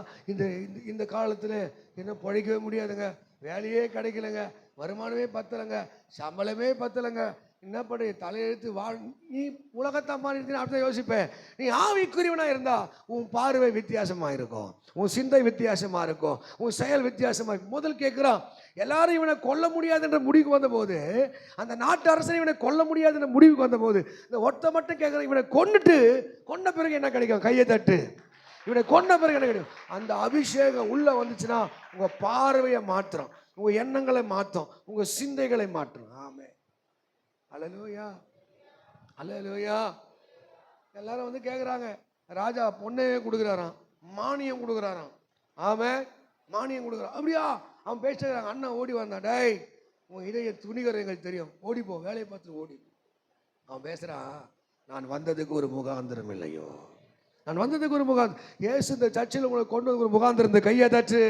இந்த காலத்தில் என்ன பிழைக்கவே முடியாதுங்க, வேலையே கிடைக்கலங்க, வருமானமே பத்தலைங்க, சம்பளமே பத்தலைங்க, என்ன பண்ணு, தலையெழுத்து நீ உலகத்தை மாறி அப்படிதான் யோசிப்பேன். நீ ஆவிக்குரியவனா இருந்தா உன் பார்வை வித்தியாசமா இருக்கும், உன் சிந்தை வித்தியாசமா இருக்கும், உன் செயல் வித்தியாசமா இருக்கும். முதல் கேட்கிறான், எல்லாரும் இவனை கொல்ல முடியாதுன்ற முடிவுக்கு வந்த போது, அந்த நாட்டு அரசனை இவனை கொல்ல முடியாதுன்ற முடிவுக்கு வந்த போது, இந்த ஒருத்த மட்டும் கேட்கிறான், இவனை கொன்ன பிறகு என்ன கிடைக்கும்? கையை தட்டு. இவனை கொன்ன பிறகு என்ன கிடைக்கும்? அந்த அபிஷேகம் உள்ள வந்துச்சுன்னா உங்க பார்வையை மாற்றும், உங்க எண்ணங்களை மாற்றும், உங்க சிந்தைகளை மாற்றும். ஆமே, அல்லேலூயா, அல்லேலூயா. எல்லாரும் வந்து கேட்குறாங்க, ராஜா பொண்ணையே கொடுக்குறாராம், மானியம் கொடுக்குறாராம். ஆமாம், மானியம் கொடுக்குறான். அப்படியா? அவன் பேசுகிறாங்க. அண்ணன் ஓடி வந்தான், டேய் உன் இதய துணிகர் எங்களுக்கு தெரியும், ஓடிப்போ, வேலையை பார்த்து ஓடி. அவன் பேசுகிறான், நான் வந்ததுக்கு ஒரு முகாந்திரம் இல்லையோ, நான் வந்ததுக்கு ஒரு முகாந்திரம். ஏசு இந்த சர்ச்சில் உங்களை கொண்டு வந்து ஒரு முகாந்திரம், இந்த கையை தட்டு.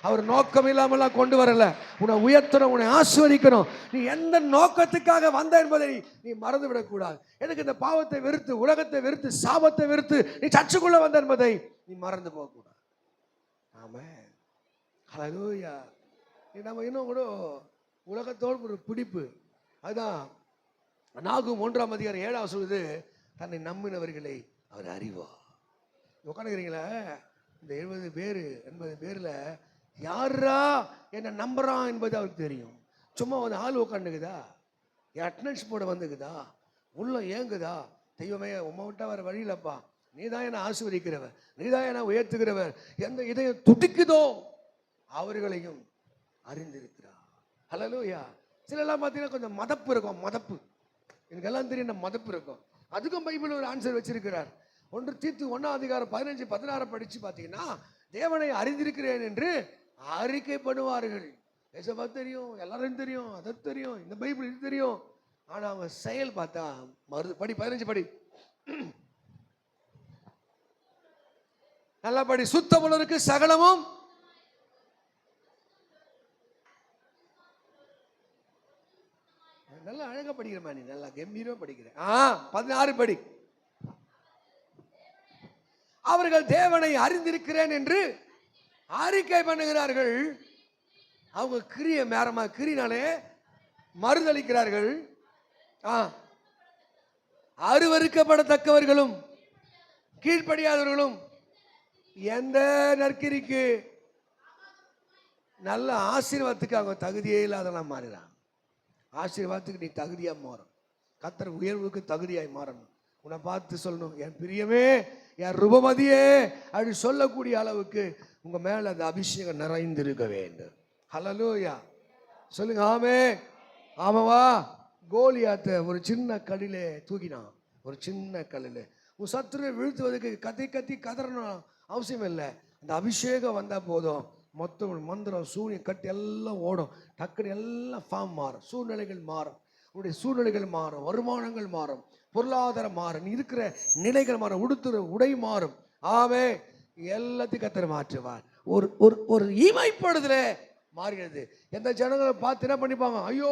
அவர் நோக்கம் இல்லாமலாம் கொண்டு வரல, உன்னை உயர்த்தணும், உன்னை ஆசீர்வதிக்கணும். நீ எந்த நோக்கத்துக்காக வந்த என்பதை நீ மறந்து விடக்கூடாது. எனக்கு இந்த பாவத்தை வெறுத்து, உலகத்தை வெறுத்து, சாபத்தை வெறுத்து நீ சர்ச்சுக்குள்ள வந்த என்பதை நீ மறந்து போகக்கூடாது. ஆமென், ஹல்லேலூயா. நம்ம இன்னும் கூட உலகத்தோடு ஒரு பிடிப்பு. அதுதான் நாகும் 1:7 சொல்லுது, தன்னை நம்பினவர்களை அவர் அறிவார். உட்காந்துக்கிறீங்களா? இந்த 80 பேரில் யாரா என்னை நம்புறான் என்பது அவருக்கு தெரியும். சும்மா வந்து ஆள் உட்காந்துக்குதா, என் அட்டனன்ஸ் போட வந்துக்குதா, உள்ள ஏங்குதா, தெய்வமே உம்மை விட்டா வேற வழியிலப்பா, நீதான் என்னை ஆசீர்வதிக்கிறவர், நீதான் என்னை உயர்த்துகிறவர், எந்த இதயம் துடிக்குதோ அவர்களையும் அறிந்திருக்கிறார். ஹல்லேலூயா. சிலெல்லாம் பார்த்தீங்கன்னா கொஞ்சம் மதப்பு இருக்கும், மதப்பு, எனக்கெல்லாம் தெரியும் மதப்பு இருக்கும். அதுக்கும் பைபிள் ஒரு ஆன்சர் வச்சிருக்கிறார். 1 தீத்து 1:15-16 படிச்சு பார்த்தீங்கன்னா, தேவனை அறிந்திருக்கிறேன் என்று அறிக்கைப்படுவார்கள். ஏசப்பா தெரியும், எல்லாரும் தெரியும், அதை தெரியும், இந்த பைபிள் இது தெரியும், ஆனா அவங்க செயல் பார்த்தா படி 15 படி, நல்லா படி. சுத்தமுள்ளவருக்கு சகலமும் நல்லா அழகா படிக்கிறமா, நீ நல்லா கம்பீரமா படிக்கிற. 16 படி. அவர்கள் தேவனை அறிந்திருக்கிறேன் என்று அறிக்கை பண்ணுகிறார்கள். அவங்க கிரிய மேரமா கிரினாலே மறுதளிக்கிறார்கள். அருவருக்கப்படத்தக்கவர்களும் கீழ்ப்படியாதவர்களும் எந்த நற்கிரிக்கு நல்ல ஆசீர்வாதத்துக்கு அவங்க தகுதியே இல்லாதெல்லாம் மாறிறாங்க. ஆசீர்வாதத்துக்கு நீ தகுதியா மாறும், கர்த்தர் உயர்வுக்கு தகுதியாய் மாறணும். உன்னை பார்த்து சொல்லணும், என் பிரியமே, என் ரூபமதியே அப்படி சொல்லக்கூடிய அளவுக்கு உங்க மேல அந்த அபிஷேகம் நிறைந்திருக்க வேண்டும். ஹல்லேலூயா, சொல்லுங்க ஆமே. ஆமாவா? கோலியாத்தை ஒரு சின்ன கல்லிலே தூக்கினான், ஒரு சின்ன கல்லில். உன் சத்துருவை வீழ்த்துவதற்கு கத்தி கத்தி கதறணும் அவசியம் இல்லை. அந்த அபிஷேகம் வந்தால் போதும், மொத்தம் மந்திரம் சூரியன் கட்டி எல்லாம் ஓடும், டக்குன்னு எல்லாம் ஃபார்ம் மாறும், சூழ்நிலைகள் மாறும், உன்னுடைய சூழ்நிலைகள் மாறும், வருமானங்கள் மாறும், பொருளாதாரம் மாறும், நீ இருக்கிற நிலைகள் மாறும், உடுத்துற உடை மாறும். ஆவே, எல்லாத்தையும் கர்த்தர் மாற்றுவார். ஒரு ஒரு ஒரு இமைப்படுதல மாறுகிறது. எந்த ஜனங்களை பார்த்து என்ன பண்ணிப்பாங்க, ஐயோ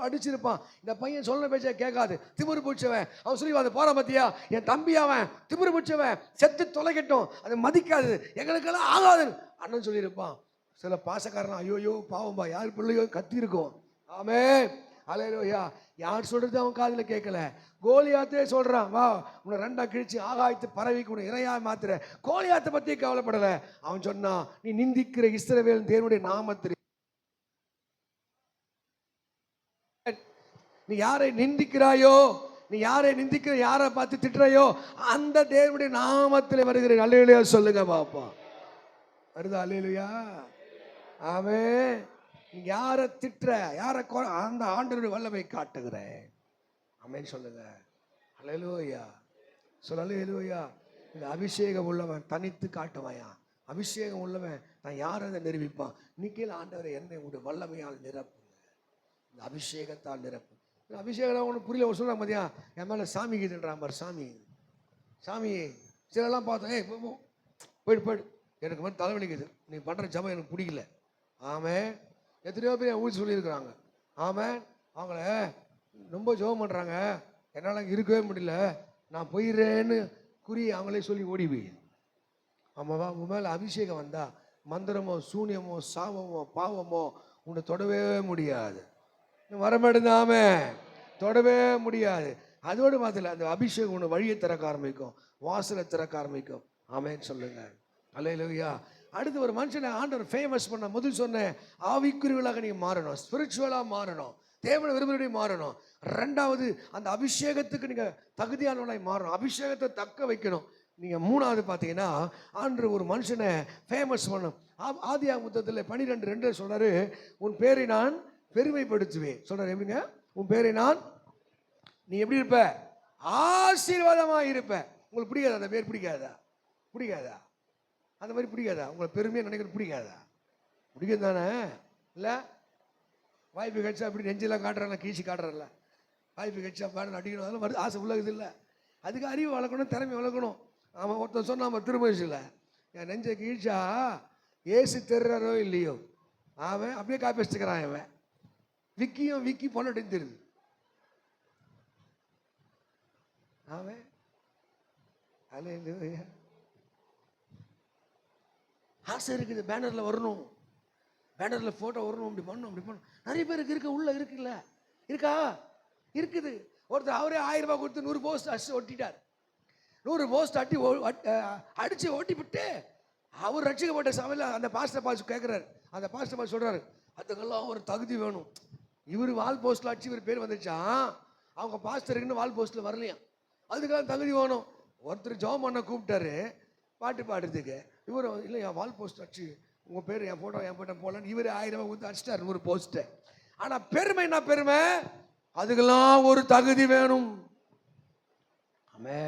அடிச்சிருப்பான், இந்த பையன் சொல்ல பேச்ச கேட்காது, திமிரு பிடிச்சவன், அவன் சொல்லி அதை போற பத்தியா, என் தம்பி அவன் திமிரு பிடிச்சவன், செத்து தொலைக்கட்டும், அதை மதிக்காது, எங்களுக்கெல்லாம் ஆகாது அண்ணன் சொல்லியிருப்பான். சில பாசக்காரன் ஐயோயோ பாவம்பா, யார் பிள்ளையோ கத்தி இருக்கும். ஆமே, அல்லேலூயா. யார் சொல்றது அவன் காதுல கேட்கல, கோலியாத்தே சொல்றான், வா உன்னை 2 கிழிச்சு ஆகாயத்து பறவைக்கு உன்னை இறையா மாத்துற. கோலியாத்தை பத்தி கவலைப்படல. அவன் சொன்னான், நீ நிந்திக்கிற இஸ்ரவேல் தேவனுடைய நாமத்தில் நீ யாரை நிந்திக்கிறாயோ, நீ யாரை நிந்திக்கிற, யாரை பார்த்து திட்டுறாயோ, அந்த தேவனுடைய நாமத்தில் வருகிறேன். அல்லேலூயா சொல்லுங்க பாப்பா. வருதா? அல்லேலூயா. ஆமென். நீ யாரை திட்டுற, யாரை அந்த ஆண்டவருடைய வல்லமை காட்டுகிற. ஆமென் சொல்லுங்க. அல்லேலூயா. சொல்ல அல்லேலூயா. இந்த அபிஷேகம் உள்ளவன் தனித்து காட்டுவாயா. அபிஷேகம் உள்ளவன் நான் யாரை நிரூபிப்பான். இன்னைக்கு ஆண்டவரை என்னை உங்களுடைய வல்லமையால் நிரப்புங்க. இந்த அபிஷேகத்தால் நிரப்பு. அபிஷேகம் ஒன்று புரியல. ஒரு சொல்கிறாங்க மதியா என் மேலே சாமி கீதுன்றான் பாரு. சாமி சாமி சிலெல்லாம் பார்த்தோம். போயிடு போயிடு, எனக்கு மாதிரி தலைவலிக்குது, நீ பண்ணுற ஜபம் எனக்கு பிடிக்கல. ஆமாம், எத்தனையோ பேர் என் ஊசி சொல்லியிருக்கிறாங்க. ஆமாம், அவங்கள ரொம்ப ஜபம் பண்ணுறாங்க, என்னால் இருக்கவே முடியல, நான் போயிடுறேன்னு குறி அவங்களே சொல்லி ஓடி போய். ஆமாவா, உன் மேலே அபிஷேகம் வந்தா மந்திரமோ சூனியமோ சாபமோ பாவமோ உன்னை தொடவே முடியாது. வரமாட்டேதாமே, தொடவே முடியாது. அதோடு மாத்திர அந்த அபிஷேகம் உன்னை வழியை திறக்க ஆரம்பிக்கும், வாசலை திறக்க ஆரம்பிக்கும். ஆமேன்னு சொல்லுங்க. அல்லேலூயா. அடுத்து ஒரு மனுஷனை ஆண்டவர் ஃபேமஸ் பண்ண முதல் சொன்னேன், ஆவிக்குரியவளாக நீங்க மாறணும், ஸ்பிரிச்சுவலா மாறணும், தேவனை விரும்புகிறபடி மாறணும். ரெண்டாவது அந்த அபிஷேகத்துக்கு நீங்க தகுதியானவளாய் மாறணும், அபிஷேகத்தை தக்க வைக்கணும் நீங்க. மூணாவது பார்த்தீங்கன்னா ஆண்டவர் ஒரு மனுஷனை ஃபேமஸ் பண்ணணும். ஆதியாகமத்தில் 12:2 சொல்றாரு, உன் பேரை நான் பெருமைப்படுத்துவேன் சொல்றாரு. எப்படிங்க? உன் பேரை நான், நீ எப்படி இருப்ப? ஆசீர்வாதமா இருப்ப. உங்களுக்கு பிடிக்காதா அந்த பேர்? பிடிக்காதா? பிடிக்காதா? அந்த மாதிரி பிடிக்காதா? உங்களை பெருமையாக நினைக்கிறது பிடிக்காதா? பிடிக்கும் தானே? இல்லை, வாய்ப்பு கட்சா அப்படி நெஞ்செல்லாம் காட்டுறாங்க, கீழ்ச்சி காட்டுறல, வாய்ப்பு கட்சா பாடம் அடிக்கணும், அதெல்லாம் வருது. ஆசை உள்ளது இல்லை. அதுக்கு அறிவு வளர்க்கணும், திறமை வளர்க்கணும். அவன் ஒருத்தன் சொன்னான் நம்ம திருமணத்தில், என் நெஞ்சை கீழ்ச்சா ஏசு தெர்றாரோ இல்லையோ அவன் அப்படியே காப்பி வச்சுக்கிறான். அவன் விக்கி பொண்ணு தெரியுது. அவன் அல்லேலூயா. ஆசை இருக்குது, பேனரில் வரணும், பேனரில் ஃபோட்டோ வரணும், அப்படி பண்ணணும், அப்படி பண்ணணும். நிறைய பேருக்கு இருக்க, உள்ள இருக்குல்ல, இருக்கா? இருக்குது. ஒருத்தர் அவரே 1000 ரூபாய் கொடுத்து 100 போஸ்ட் அடிச்சு ஒட்டிட்டார். 100 போஸ்ட் அடிச்சு ஓட்டிவிட்டு அவர் ரட்சிக்கப்பட்ட சமையல் அந்த பாஸ்டர் பாஸ் கேட்குறாரு. அந்த பாஸ்டர் பாஸ் சொல்றாரு, அதுக்கெல்லாம் ஒரு தகுதி வேணும். இவர் வால் போஸ்ட்ல அடிச்சு இவர் பேர் வந்துச்சா, அவங்க பாஸ்டருக்குன்னு வால் போஸ்ட்ல வரலையா, அதுக்கெல்லாம் தகுதி வேணும். ஒருத்தர் ஜெபம் பண்ண கூப்பிட்டாரு பாட்டு பாடுறதுக்கு, இவர் இல்லை என் வால் போஸ்ட் அடிச்சு உங்கள் பேர் என் ஃபோட்டோ போடலான்னு இவர் 1000 ரூபாய் கொடுத்து அடிச்சிட்டார் 100 போஸ்ட்டை. ஆனால் பெருமை என்ன பெருமை? அதுக்கெல்லாம் ஒரு தகுதி வேணும். ஆமே,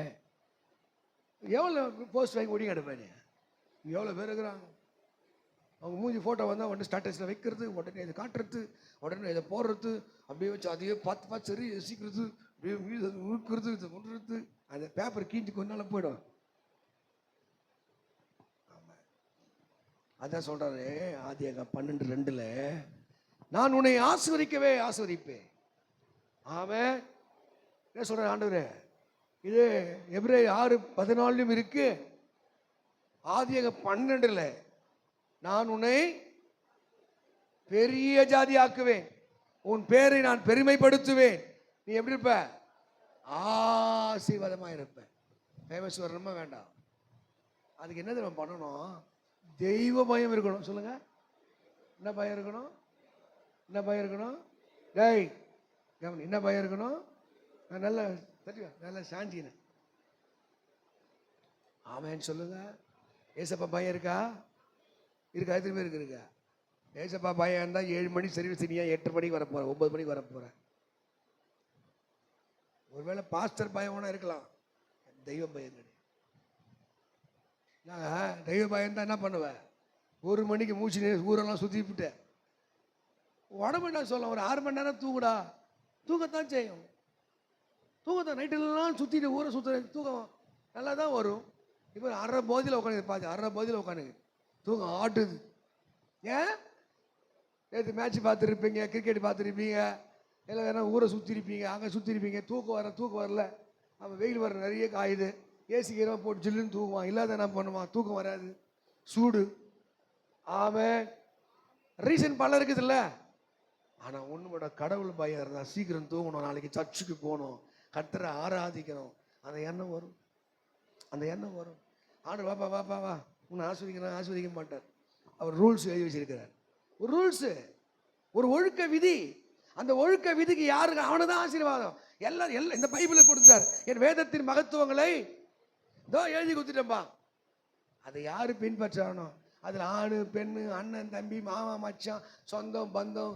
எவ்வளோ போஸ்ட் வாங்கி ஒடிங்க எடுப்பேன்? எவ்வளோ பேர் இருக்கிறாங்க, அவங்க மூஞ்சி ஃபோட்டோ வந்தால் உடனே ஸ்டேட்டஸில் வைக்கிறது, உடனே இதை காட்டுறது, உடனே இதை போடுறது, அப்படியே வச்சு அதையே பார்த்து சரி ரசிக்கிறது, அப்படியே உழுக்கிறது, இதை கொண்டுறது, அந்த பேப்பர் கீஞ்சி கொஞ்ச நாள் போயிடும். அதான் சொல்றாரு ஆதியாகமம் 12:2, நான் உன்னை ஆசீர்வதிக்கவே ஆசீர்வதிப்பேன். ஆமென். என்ன சொல்ற ஆண்டவரே? இது எபிரேயர் 6:14 இருக்கு. ஆதியாகமம் 12 நான் உன்னை பெரிய ஜாதி ஆக்குவேன், உன் பேரை நான் பெருமைப்படுத்துவேன், நீ எப்படி இருப்ப? ஆசீர்வாதமா இருப்ப. ஃபேமஸ் வரணுமா வேண்டாம்? அதுக்கு என்ன நம்ம பண்ணணும்? தெய்வ பயம் இருக்கணும். சொல்லுங்க, என்ன பயம் இருக்கணும்? என்ன பயம் இருக்கணும்? டேய் கவனி, என்ன பயம் இருக்கணும்? நல்ல தெரியும், நல்ல சாந்தின. ஆமேன்னு சொல்லுங்க. ஏசப்பா பயம் இருக்கா? இருக்கா? எத்தனை பேருக்கு இருக்கா? ஏசப்பா பயம் இருந்தால் 7 மணி சர்வீஸ், நீ 8 மணிக்கு வரப்போற, 9 மணிக்கு வரப்போற. ஒருவேளை பாஸ்டர் பயம் வேணா இருக்கலாம், தெய்வ பயம் கிடையாது. தெய்வ பயம் தான் என்ன பண்ணுவேன்? 1 மணிக்கு மூச்சு ஊரெல்லாம் சுற்றிவிட்டேன், உடம்பு என்ன சொல்ல, ஒரு 6 மணி நேரம் தூங்குடா, தூக்கத்தான் செய்யும், தூக்கத்தான். நைட்டெல்லாம் சுற்றிட்டு ஊரை சுற்ற தூக்கம் நல்லா தான் வரும். இப்போ 1/2 போதியில் உட்காந்து பார்த்து 1/2 போதியில் உட்காந்து தூக்கம் ஆட்டுது. ஏன்? நேற்று மேட்ச் பார்த்துருப்பீங்க, கிரிக்கெட் பார்த்துருப்பீங்க, இல்லை வேணா ஊரை சுற்றிருப்பீங்க, அங்கே சுற்றிருப்பீங்க, தூக்கம் வரல. அவன் வெயில் வர நிறைய காயுது, ஏசி கீரமாக போட்டு ஜில்லுன்னு தூக்குவான், இல்லாத என்ன பண்ணுவான்? தூக்கம் வராது, சூடு. ஆமாம், ரீசன் பல இருக்குது இல்லை. ஆனால் ஒன்றுமோட கடவுள் பயம் இருந்தால் சீக்கிரம் தூங்கணும், நாளைக்கு சர்ச்சுக்கு போகணும், கர்த்தரை ஆராதிக்கணும், அந்த எண்ணம் வரும், அந்த எண்ணம் வரும். ஆண்டு வாப்பா வாப்பா வா, உன்னை ஆஸ்வதிக்க மாட்டார். அவர் ரூல்ஸ் எழுதி வச்சிருக்கிறார், ஒரு ரூல்ஸு, ஒரு ஒழுக்க விதி. அந்த ஒழுக்க விதிக்கு யாருக்கு? அவனுதான் ஆசீர்வாதம். எல்லாம் இந்த பைபிளை கொடுத்துட்டார். என் வேதத்தின் மகத்துவங்களை இதோ எழுதி கொடுத்துட்டேன்பா. அதை யாரு பின்பற்றணும்? அதில் ஆணு பெண்ணு அண்ணன் தம்பி மாமா மச்சான் சொந்தம் பந்தம்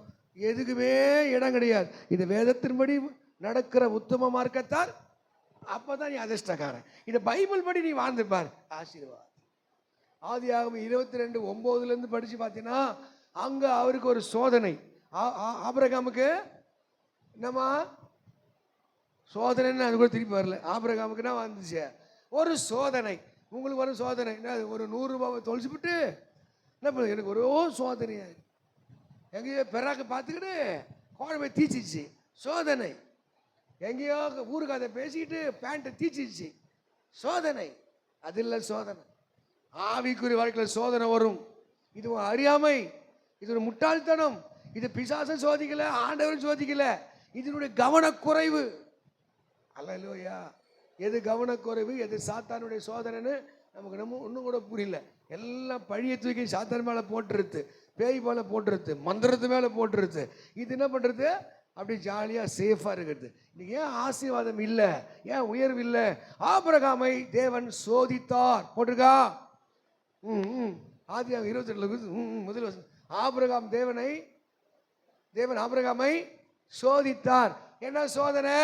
எதுக்குமே இடம் கிடையாது. இது வேதத்தின்படி நடக்கிற உத்தம மார்க்கத்தால் அப்பதான் நீ அதிர்ஷ்டக்காரன். இதை பைபிள் படி நீ வாழ்ந்துப்பார், ஆசீர்வாதம். ஆதியாகமம் 22:9 படிச்சு பார்த்தீங்கன்னா அங்க அவருக்கு ஒரு சோதனை. ஆபிரகாமுக்கு என்னமா சோதனைன்னு அது கூட திருப்பி வரல. ஆபிரகாமுக்கு என்ன வந்துச்சு? ஒரு சோதனை. உங்களுக்கு வரும் சோதனை என்ன? ஒரு 100 ரூபாவை தொலைச்சுவிட்டு என்ன பண்ண, எனக்கு ஒரு சோதனையா எங்கேயோ பெறாக்க பார்த்துக்கிட்டு குழம்பை தீச்சிச்சு சோதனை. எங்கேயோ ஊருக்கு அதை பேசிக்கிட்டு பேண்ட்டை தீச்சிச்சு சோதனை. அது இல்லை சோதனை. ஆவிக்குரிய வாழ்க்கையில் சோதனை வரும். இது அறியாமை, இது ஒரு முட்டாள்தனம். இது பிசாசம் சோதிக்கல, ஆண்டவரும் சோதிக்கல, இதனுடைய கவனக்குறைவு. அல்லேலூயா. எது கவனக்குறைவு, எது சாத்தானுடைய சோதனைன்னு நமக்கு நம்ம ஒன்றும் கூட புரியல. எல்லாம் பழிய தூக்கி சாத்தான் மேலே போட்டுருது, பேய் மேலே போட்டுருது, மந்திரத்து மேலே போட்டுருது. இது என்ன பண்ணுறது? அப்படி ஜாலியாக சேஃபாக இருக்கிறது. இன்னைக்கு ஏன் ஆசீர்வாதம் இல்லை, ஏன் உயர்வு இல்லை? ஆபிரகாமை தேவன் சோதித்தார் போட்டிருக்கா. ஆதியாகமம் 22 முதல் வசனம். ஆபிரகாம் தேவன் ஆபிரகாமை சோதித்தார். என்ன சோதனை?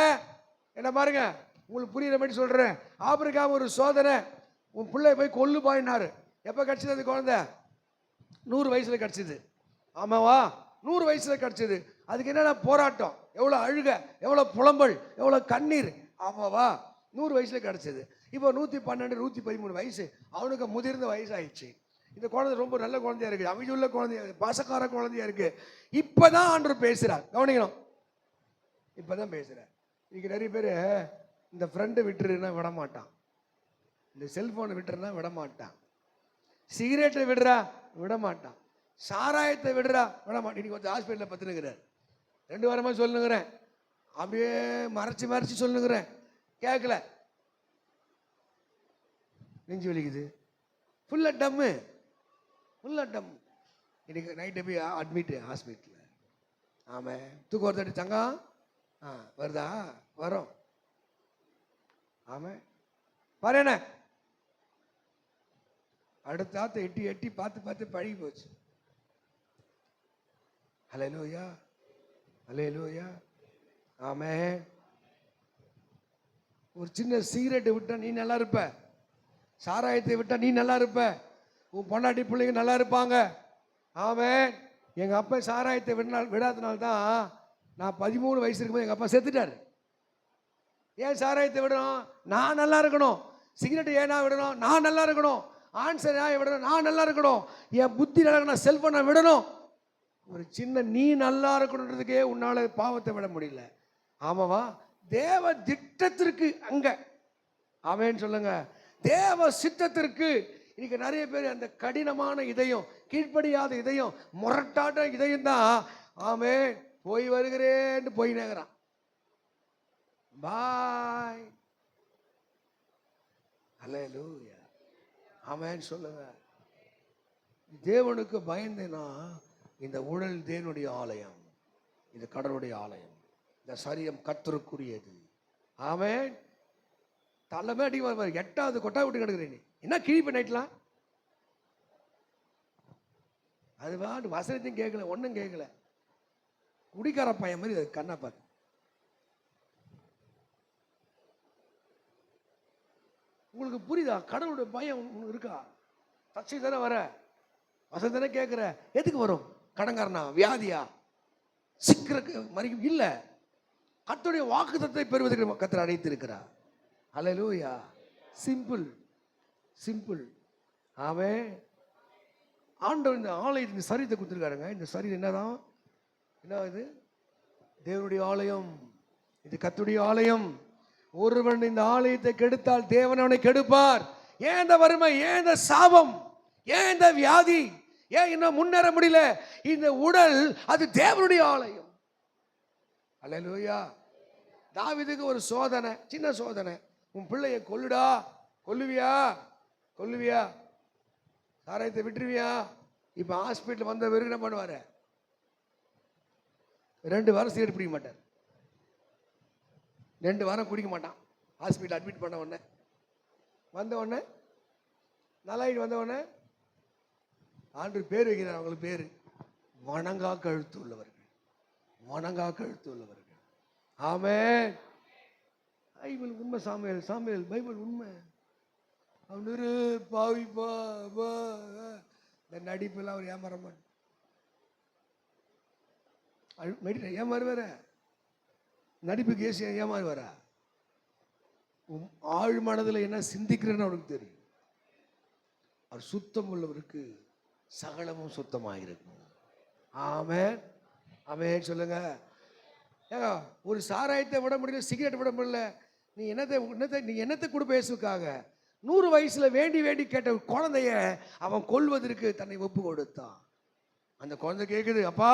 என்ன பாருங்க, உங்களுக்கு புரியுற மாதிரி சொல்றேன். ஆபிரகாம் ஒரு சோதனை. உன் பிள்ளை போய் கொல்லு பாயினாரு. எப்ப கிடைச்சது அது குழந்தை? 100 வயசுல கிடைச்சது. ஆமாவா? 100 வயசுல கிடைச்சது. அதுக்கு என்னென்ன போராட்டம், எவ்வளவு அழுக, எவ்வளவு புலம்பல், எவ்வளவு கண்ணீர். ஆமாவா? 100 வயசுல கிடைச்சது. இப்போ 112 113 வயசு. அவனுக்கு முதிர்ந்த வயசு ஆயிடுச்சு. இந்த குழந்தை ரொம்ப நல்ல குழந்தையா இருக்கு, அமைதியுள்ள குழந்தையா இருக்கு, பாசக்கார குழந்தையா இருக்கு. இப்பதான் ஆண்டவர் பேசுறார். கவனிக்கணும், இப்பதான் பேசுறார். இன்னைக்கு நிறைய பேர் இந்த ஃப்ரெண்டை விட்டுருன்னா விட மாட்டான், இந்த செல்போனை விட்டுருன்னா விட மாட்டான், சிகரெட்டை விடுறா விட மாட்டான், சாராயத்தை விடுறா விட மாட்டான். இன்னைக்கு கொஞ்சம் ஹாஸ்பிட்டலில் பத்துனுங்கிறார். 2 வாரமா சொல்லுங்கிறேன், அப்படியே மறைச்சு சொல்லுங்கிறேன், கேட்கல. நெஞ்சு வலிக்குது, ஃபுல்லா டம்மு. இன்னைக்கு நைட்டு போய் அட்மிட் ஹாஸ்பிட்டலில். ஆமாம், தூக்கம் வருதாடி தங்கம்? வருதா? வரும். ஆமாம், பாரு என்ன அடுத்த ஆத்த எட்டி பார்த்து பழகி போச்சு. ஹல்லேலூயா, ஹல்லேலூயா. ஆமென். ஒரு சின்ன சிகரெட்டை விட்டா நீ நல்லா இருப்ப, சாராயத்தை விட்டா நீ நல்லா இருப்ப, உன் பொண்டாட்டி பிள்ளைங்க நல்லா இருப்பாங்க. ஆமென். எங்க அப்பா சாராயத்தை விடாதனால தான் நான் 13 வயசு இருக்கும்போது எங்க அப்பா செத்துட்டாரு. ஏன் சாராயத்தை விடணும்? நான் நல்லா இருக்கணும். சிகரெட் ஏன்னா விடணும்? நான் நல்லா இருக்கணும். ஆன்சர் ஏன் விடணும்? நான் நல்லா இருக்கணும். என் புத்தி நல்லா இருக்கணும். செல்போனை விடணும். ஒரு சின்ன நீ நல்லா இருக்கணுன்றதுக்கே உன்னால பாவத்தை விட முடியல. ஆமாவா? தேவ திட்டத்திற்கு அங்க ஆமென் சொல்லுங்க. தேவ சித்தத்திற்கு இன்னைக்கு நிறைய பேர் அந்த கடினமான இதயம், கீழ்ப்படியாத இதயம், முரட்டாட்ட இதயம் தான் ஆமென் போய் வருகிறேன்னு போய் நேகிறான். பாய். ஹல்லேலூயா. ஆமென் சொல்லுங்க. தேவனுக்கு பயந்தேனா இந்த உடல் தேவனுடைய ஆலயம், இது கடவுளுடைய ஆலயம், இந்த சரீரம் கர்த்தருக்குரியது. ஆமென். தலைமை அடி 8வது கொட்டா விட்டு கிடக்குறேன். என்ன கிழிப்பு நைட்லாம்? அது பாட்டு வசனத்தையும் கேட்கல, ஒன்றும் கேட்கல. குடிக்கார பையன் மாதிரி அது கண்ணா பார்த்து. உங்களுக்கு புரியுதா? கடவுளுடைய பயம் இருக்கா? தச்சை தானே வர, வசனம் தானே கேட்குற. எதுக்கு வரும்? கடங்காரனா, வியாதியா, சிக்கருக்கு மறிக்கும் இல்ல, கர்த்தருடைய வாக்குத்தத்தத்தை பெறுவதற்கு கர்த்தர் அழைத்திருக்கிறார். ஹல்லேலூயா. சிம்பிள். ஆமென். ஆண்டவர் இந்த ஆலயத்தின் சரீரத்தை கொடுத்துருக்காருங்க. இந்த சரீரம் என்னதான்? என்ன இது? தேவனுடைய ஆலயம், இது கர்த்தருடைய ஆலயம். ஒருவன் இந்த ஆலயத்தை கெடுத்தால் தேவன் அவனை கெடுப்பார். ஏன் இந்த வறுமை, ஏன் இந்த சாபம், ஏன் இந்த வியாதி, ஏன் இன்னும் முன்னேற முடியல? இந்த உடல் அது தேவனுடைய ஆலயம். அல்லேலூயா. தாவீதுக்கு ஒரு சோதனை, சின்ன சோதனை. உன் பிள்ளையை கொல்லுடா. கொல்லுவியா? சாராயத்தை விட்டுருவியா? இப்ப ஹாஸ்பிட்டல் வந்த பிறகு என்ன பண்ணுவாரு? 2 வாரம் சிகரெட் பிடிக்க மாட்டார். 2 வாரம் குடிக்க மாட்டான். ஹாஸ்பிட்டல் அட்மிட் பண்ண உடனே, வந்த உடனே நல்லாயிட்டு வந்த உடனே ஆண்டவர் பேர் வைக்கிறார். அவங்களுக்கு பேரு வணங்கா கழுத்து உள்ளவர்கள். வணங்கா கழுத்து உள்ளவர்கள். ஆமென். பைபிள் உண்மை. சாமுவேல் பைபிள் உண்மை. அவனு பாவிப்பா இந்த நடிப்பெல்லாம் அவர் ஏமாற மாட்டார். ஏமாறுவார நடிப்புக்கு ஏசி ஏமாறுவார. ஆழ் மனதில் என்ன சிந்திக்கிறேன்னு அவனுக்கு தெரியும். அவர் சுத்தம் உள்ளவருக்கு சகலமும் சுத்தமாயிருக்கும். ஆமென். ஆமென் சொல்லுங்க. ஏங்க ஒரு சாராயத்தை விட முடியல, சிகரெட் விட முடியல, நீ என்னத்தை கொடுப்ப இயேசுக்காக? 100 வயசுல வேண்டி கேட்ட குழந்தைய அவன் கொல்வதற்கு தன்னை ஒப்பு கொடுத்தான். அந்த குழந்தை கேட்குது, அப்பா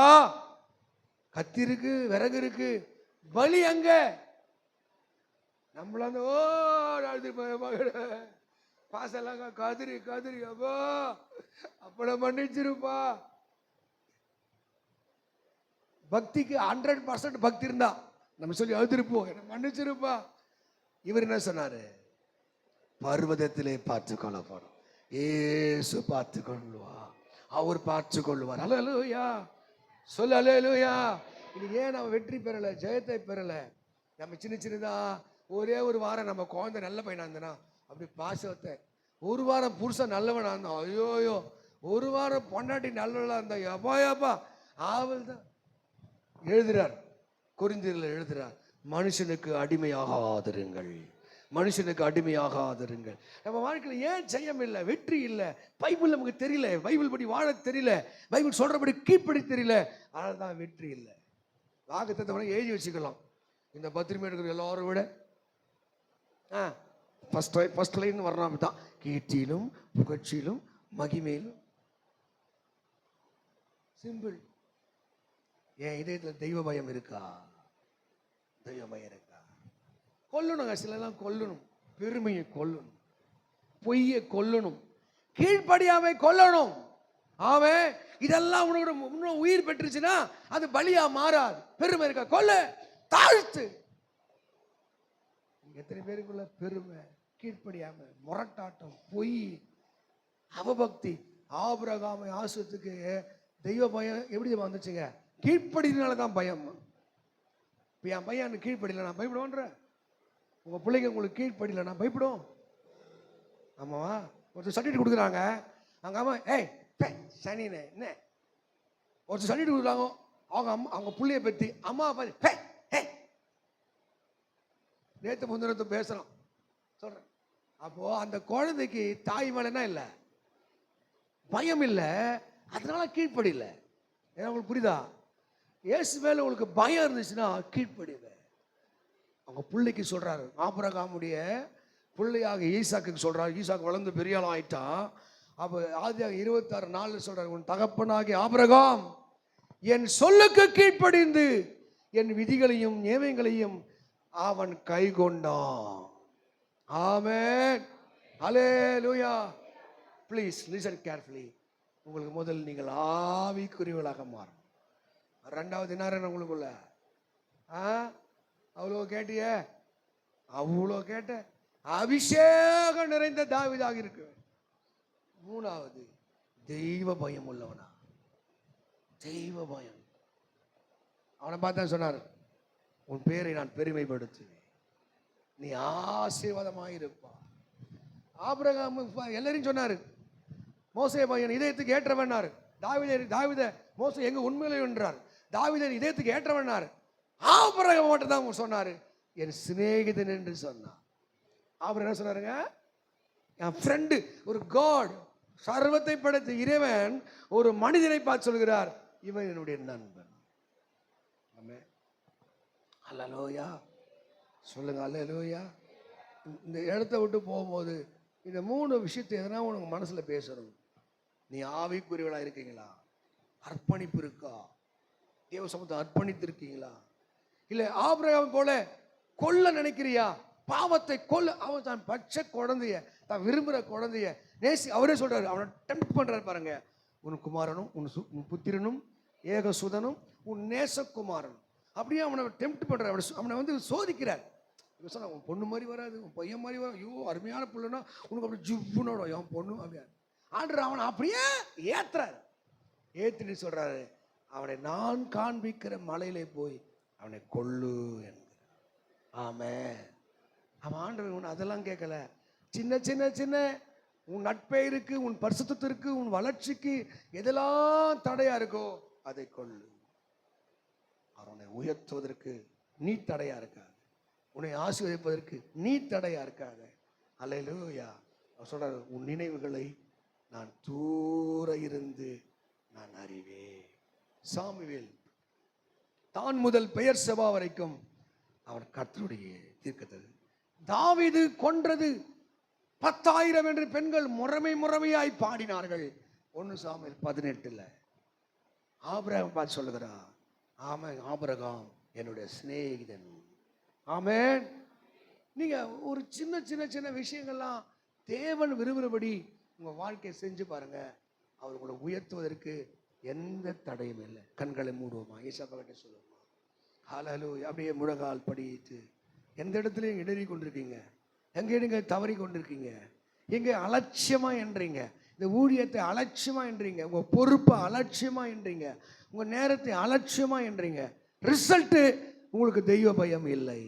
கத்தி இருக்கு, விறகு இருக்கு, பலி அங்க. நம்மள அந்த பாசெல்லாம் கதிரி அப்பா அப்பட மன்னிச்சிருப்பா. பக்திக்கு 100% பக்தி இருந்தா நம்ம சொல்லி அழுத்திருப்போம், என்ன மன்னிச்சிருப்பா. இவர் என்ன சொன்னாரு? பர்வதத்திலே பார்த்து கொள்ளப்படும், ஏசு பார்த்து கொள்ளுவா, அவர் பார்த்து கொள்ளுவார். அல்லேலூயா சொல்லு, அல்லேலூயா. இன்னைக்கு ஏன் நம்ம வெற்றி பெறல, ஜெயத்தை பெறல? நம்ம சின்னதா ஒரே ஒரு வாரம் நம்ம குழந்தை நல்ல பையனா இருந்தனா அப்படி பாசத்தை, ஒரு வாரம் புருஷன் நல்லவனா இருந்தான், ஐயோயோ, ஒரு வாரம் பொண்டாட்டி நல்லவளா இருந்தா எப்பாயாப்பா ஆவல் தான். எழுதுறார், கொரிந்தியர்ல எழுதுறார், மனுஷனுக்கு அடிமையாகாதிருங்கள், மனுஷனுக்கு அடிமையாகாதிருங்கள். நம்ம வாழ்க்கையில் ஏன் ஜெயம் இல்லை, வெற்றி இல்லை? பைபிள் நமக்கு தெரியல, பைபிள் படி வாழ தெரியல, பைபிள் சொல்றபடி கீழ்ப்படி தெரியல, அதனால தான் வெற்றி இல்லை. வாக்குத்தத்தம் எழுதி வச்சுக்கலாம். இந்த பத்திரிமை எடுக்கிற எல்லாரும் விட ஃபர்ஸ்ட் லைன் வரணும் தான், கீர்த்தியிலும் புகழ்ச்சியிலும் மகிமையிலும். சிம்பிள். என் இதயத்தில் தெய்வ பயம் இருக்கா? தெய்வ பயம் இருக்கா? கொல்லணுங்க, சிலெல்லாம் கொல்லணும், பெருமையை கொல்லணும், பொய்யை கொல்லணும், கீழ்ப்படியாமை கொல்லணும். அவன் இதெல்லாம் உனக்கு உயிர் பெற்றுச்சுன்னா அது பலியா மாறாது. பெருமை இருக்கா? கொல்ல, தாழ்த்து. எத்தனை பேருக்குள்ள பெருமை, கீழ்ப்படியாமை, முரட்டாட்டம், பொய், அவபக்தி. ஆபிரகாமை ஆசுவத்துக்கு தெய்வ பயம் எப்படி வந்துச்சுங்க? கீழ்ப்படினால தான் பயம். இப்போ என் பையன் கீழ்ப்படியில நான் பயப்படுவேன்றேன். உங்க பிள்ளைங்க உங்களுக்கு கீழ்ப்படியில நான் பயப்படும். ஆமாவா? ஒருத்தர் சர்டிஃபிகேட் கொடுக்குறாங்க, அவங்க அம்மா ஏய் சனினே என்ன ஒருத்தர் சர்டிஃபிகேட் கொடுக்குறாங்க, அவங்க பிள்ளைய பற்றி அம்மா பார்த்து நேற்று முந்தினத்தை பேசுறோம் சொல்றேன். அப்போ அந்த குழந்தைக்கு தாய் மேலனா இல்லை, பயம் இல்லை, அதனால கீழ்ப்படியில. ஏன்னா உங்களுக்கு புரியுதா? இயேசு மேல உங்களுக்கு பயம் இருந்துச்சுன்னா கீழ்ப்படிவே. அவங்க பிள்ளைக்கு சொல்றாரு, ஆபிரகாமுடைய பிள்ளையாக ஈசாக்கு சொல்றாரு. ஈசாக்கு வளர்ந்து பெரிய ஆள் ஆயிட்டான். அப்போ ஆதியாக 26:4 சொல்றாரு, உன் தகப்பனாகிய ஆபிரகாம் என் சொல்லுக்கு கீழ்ப்படிந்து என் விதிகளையும் நியமங்களையும் அவன் கை கொண்டான். Amen. Hallelujah. Please listen carefully. உங்களுக்கு முதல் நீங்கள் ஆவிக்குரியவர்களாக மாறும். ரெண்டாவது என்ன உங்களுக்குள்ள? அவ்வளோ கேட்டிய, அவ்வளோ கேட்ட, அபிஷேகம் நிறைந்த தாவீதாக இருக்கு. மூணாவது தெய்வ பயம் உள்ளவனா. தெய்வ பயம். அவனை பார்த்தா சொன்னார், உன் பேரை நான் பெருமைப்படுத்துவேன், நீ ஆசீர்வாதமாயிருப்பா. ஆபிரகாம் எல்லாரையும் சொன்னாரு, மோசே பையன் இதயத்துக்கு ஏற்றவனாரு. தாவீத மோசே எங்க உண்மையிலே என்றார். தாவீதன் இதயத்துக்கு ஏற்றவனாரு. ஆபிரகாம் மட்டும் தான் சொன்னாரு, என் சிநேகிதன் என்று சொன்னார். ஆபிரகாம் என்ன சொன்னாருங்க? என் ஃப்ரெண்டு. ஒரு காட், சர்வத்தை படைத்த இறைவன் ஒரு மனிதனை பார்த்து சொல்கிறார், இவன் என்னுடைய நண்பன். ஆமென். அல்லேலூயா சொல்லுங்க, அல்லேலூயா. இந்த இடத்த விட்டு போகும்போது இந்த 3 விஷயத்தை எதனா உனக்கு மனசுல பேசணும். நீ ஆவிக்குரியவளா இருக்கீங்களா? அர்ப்பணிப்பு இருக்கா? தேவ சமூகத்தை அர்ப்பணித்திருக்கீங்களா? இல்லை ஆபிரகாம் போல கொல்ல நினைக்கிறியா? பாவத்தை கொல்ல. அவன் தான் பச்சை குழந்தைய, தான் விரும்புகிற குழந்தைய நேசி. அவரே சொல்றாரு, அவனை டெம்ப்ட் பண்றாரு பாருங்க. உன் குமாரனும் உன் புத்திரனும் ஏகசுதனும் உன் நேசகுமாரனும். அப்படியே அவனை டெம்ப்ட் பண்றாரு, அவனை வந்து சோதிக்கிறார். சொன்னா உன் பொண்ணு மாதிரி வராது, உன் பையன் மாதிரி வரும். ஐயோ அருமையான பிள்ளைனா உனக்கு அப்படி ஜிவ்வுனோட என் பொண்ணு அப்படியா. ஆண்டவர் அவனை அப்படியே ஏத்துறாரு. ஏத்துட்டு சொல்றாரு, அவனை நான் காண்பிக்கிற மலையிலே போய் அவனை கொல்லு என்கிறார். ஆமென். அவன் ஆண்டவர் உன் அதெல்லாம் கேட்கல. சின்ன சின்ன சின்ன உன் நட்பெயருக்கு, உன் பரிசுத்தத்திற்கு, உன் வளர்ச்சிக்கு எதெல்லாம் தடையா இருக்கோ அதை கொள்ளு. அவனை உயர்த்துவதற்கு நீ தடையா இருக்காது, உன்னை ஆசீர்வதிப்பதற்கு நீ தடையா இருக்காத. அல்லேலூயா. அவர் சொல்றாரு, உன் நினைவுகளை நான் தூர இருந்து நான் அறிவேன். சாமுவேல் தான் முதல் பெயர் செபா வரைக்கும் அவன் கர்த்தருடைய தீர்க்கதரிசி. தாவீது கொன்றது 10,000 என்று பெண்கள் முறைமையாய் பாடினார்கள். 1 சாமுவேல் 18 ஆபிரகாம் பார்த்து சொல்லுகிறார், ஆமென், ஆபிரகாம் என்னுடைய சிநேகிதன். ஆமென். நீங்க ஒரு சின்ன சின்ன சின்ன விஷயங்கள்லாம் தேவன் விரும்புகிறபடி உங்க வாழ்க்கையை செஞ்சு பாருங்க. அவர் உங்களை உயர்த்துவதற்கு எந்த தடையும் இல்லை. கண்களை மூடுவோமா, ஏசப்பா கிட்ட சொல்லுவோமா. ஹல்லேலூயா. அப்படியே முழங்கால் படியிட்டு எந்த இடத்துலையும் இடறி கொண்டிருக்கீங்க, எங்கே நீங்க தவறி கொண்டிருக்கீங்க, எங்க அலட்சியமா என்றீங்க, இந்த ஊழியத்தை அலட்சியமா என்றீங்க, உங்க பொறுப்பை அலட்சியமா என்றீங்க, உங்க நேரத்தை அலட்சியமா என்றீங்க, ரிசல்ட் உங்களுக்கு தெய்வ பயம் இல்லை.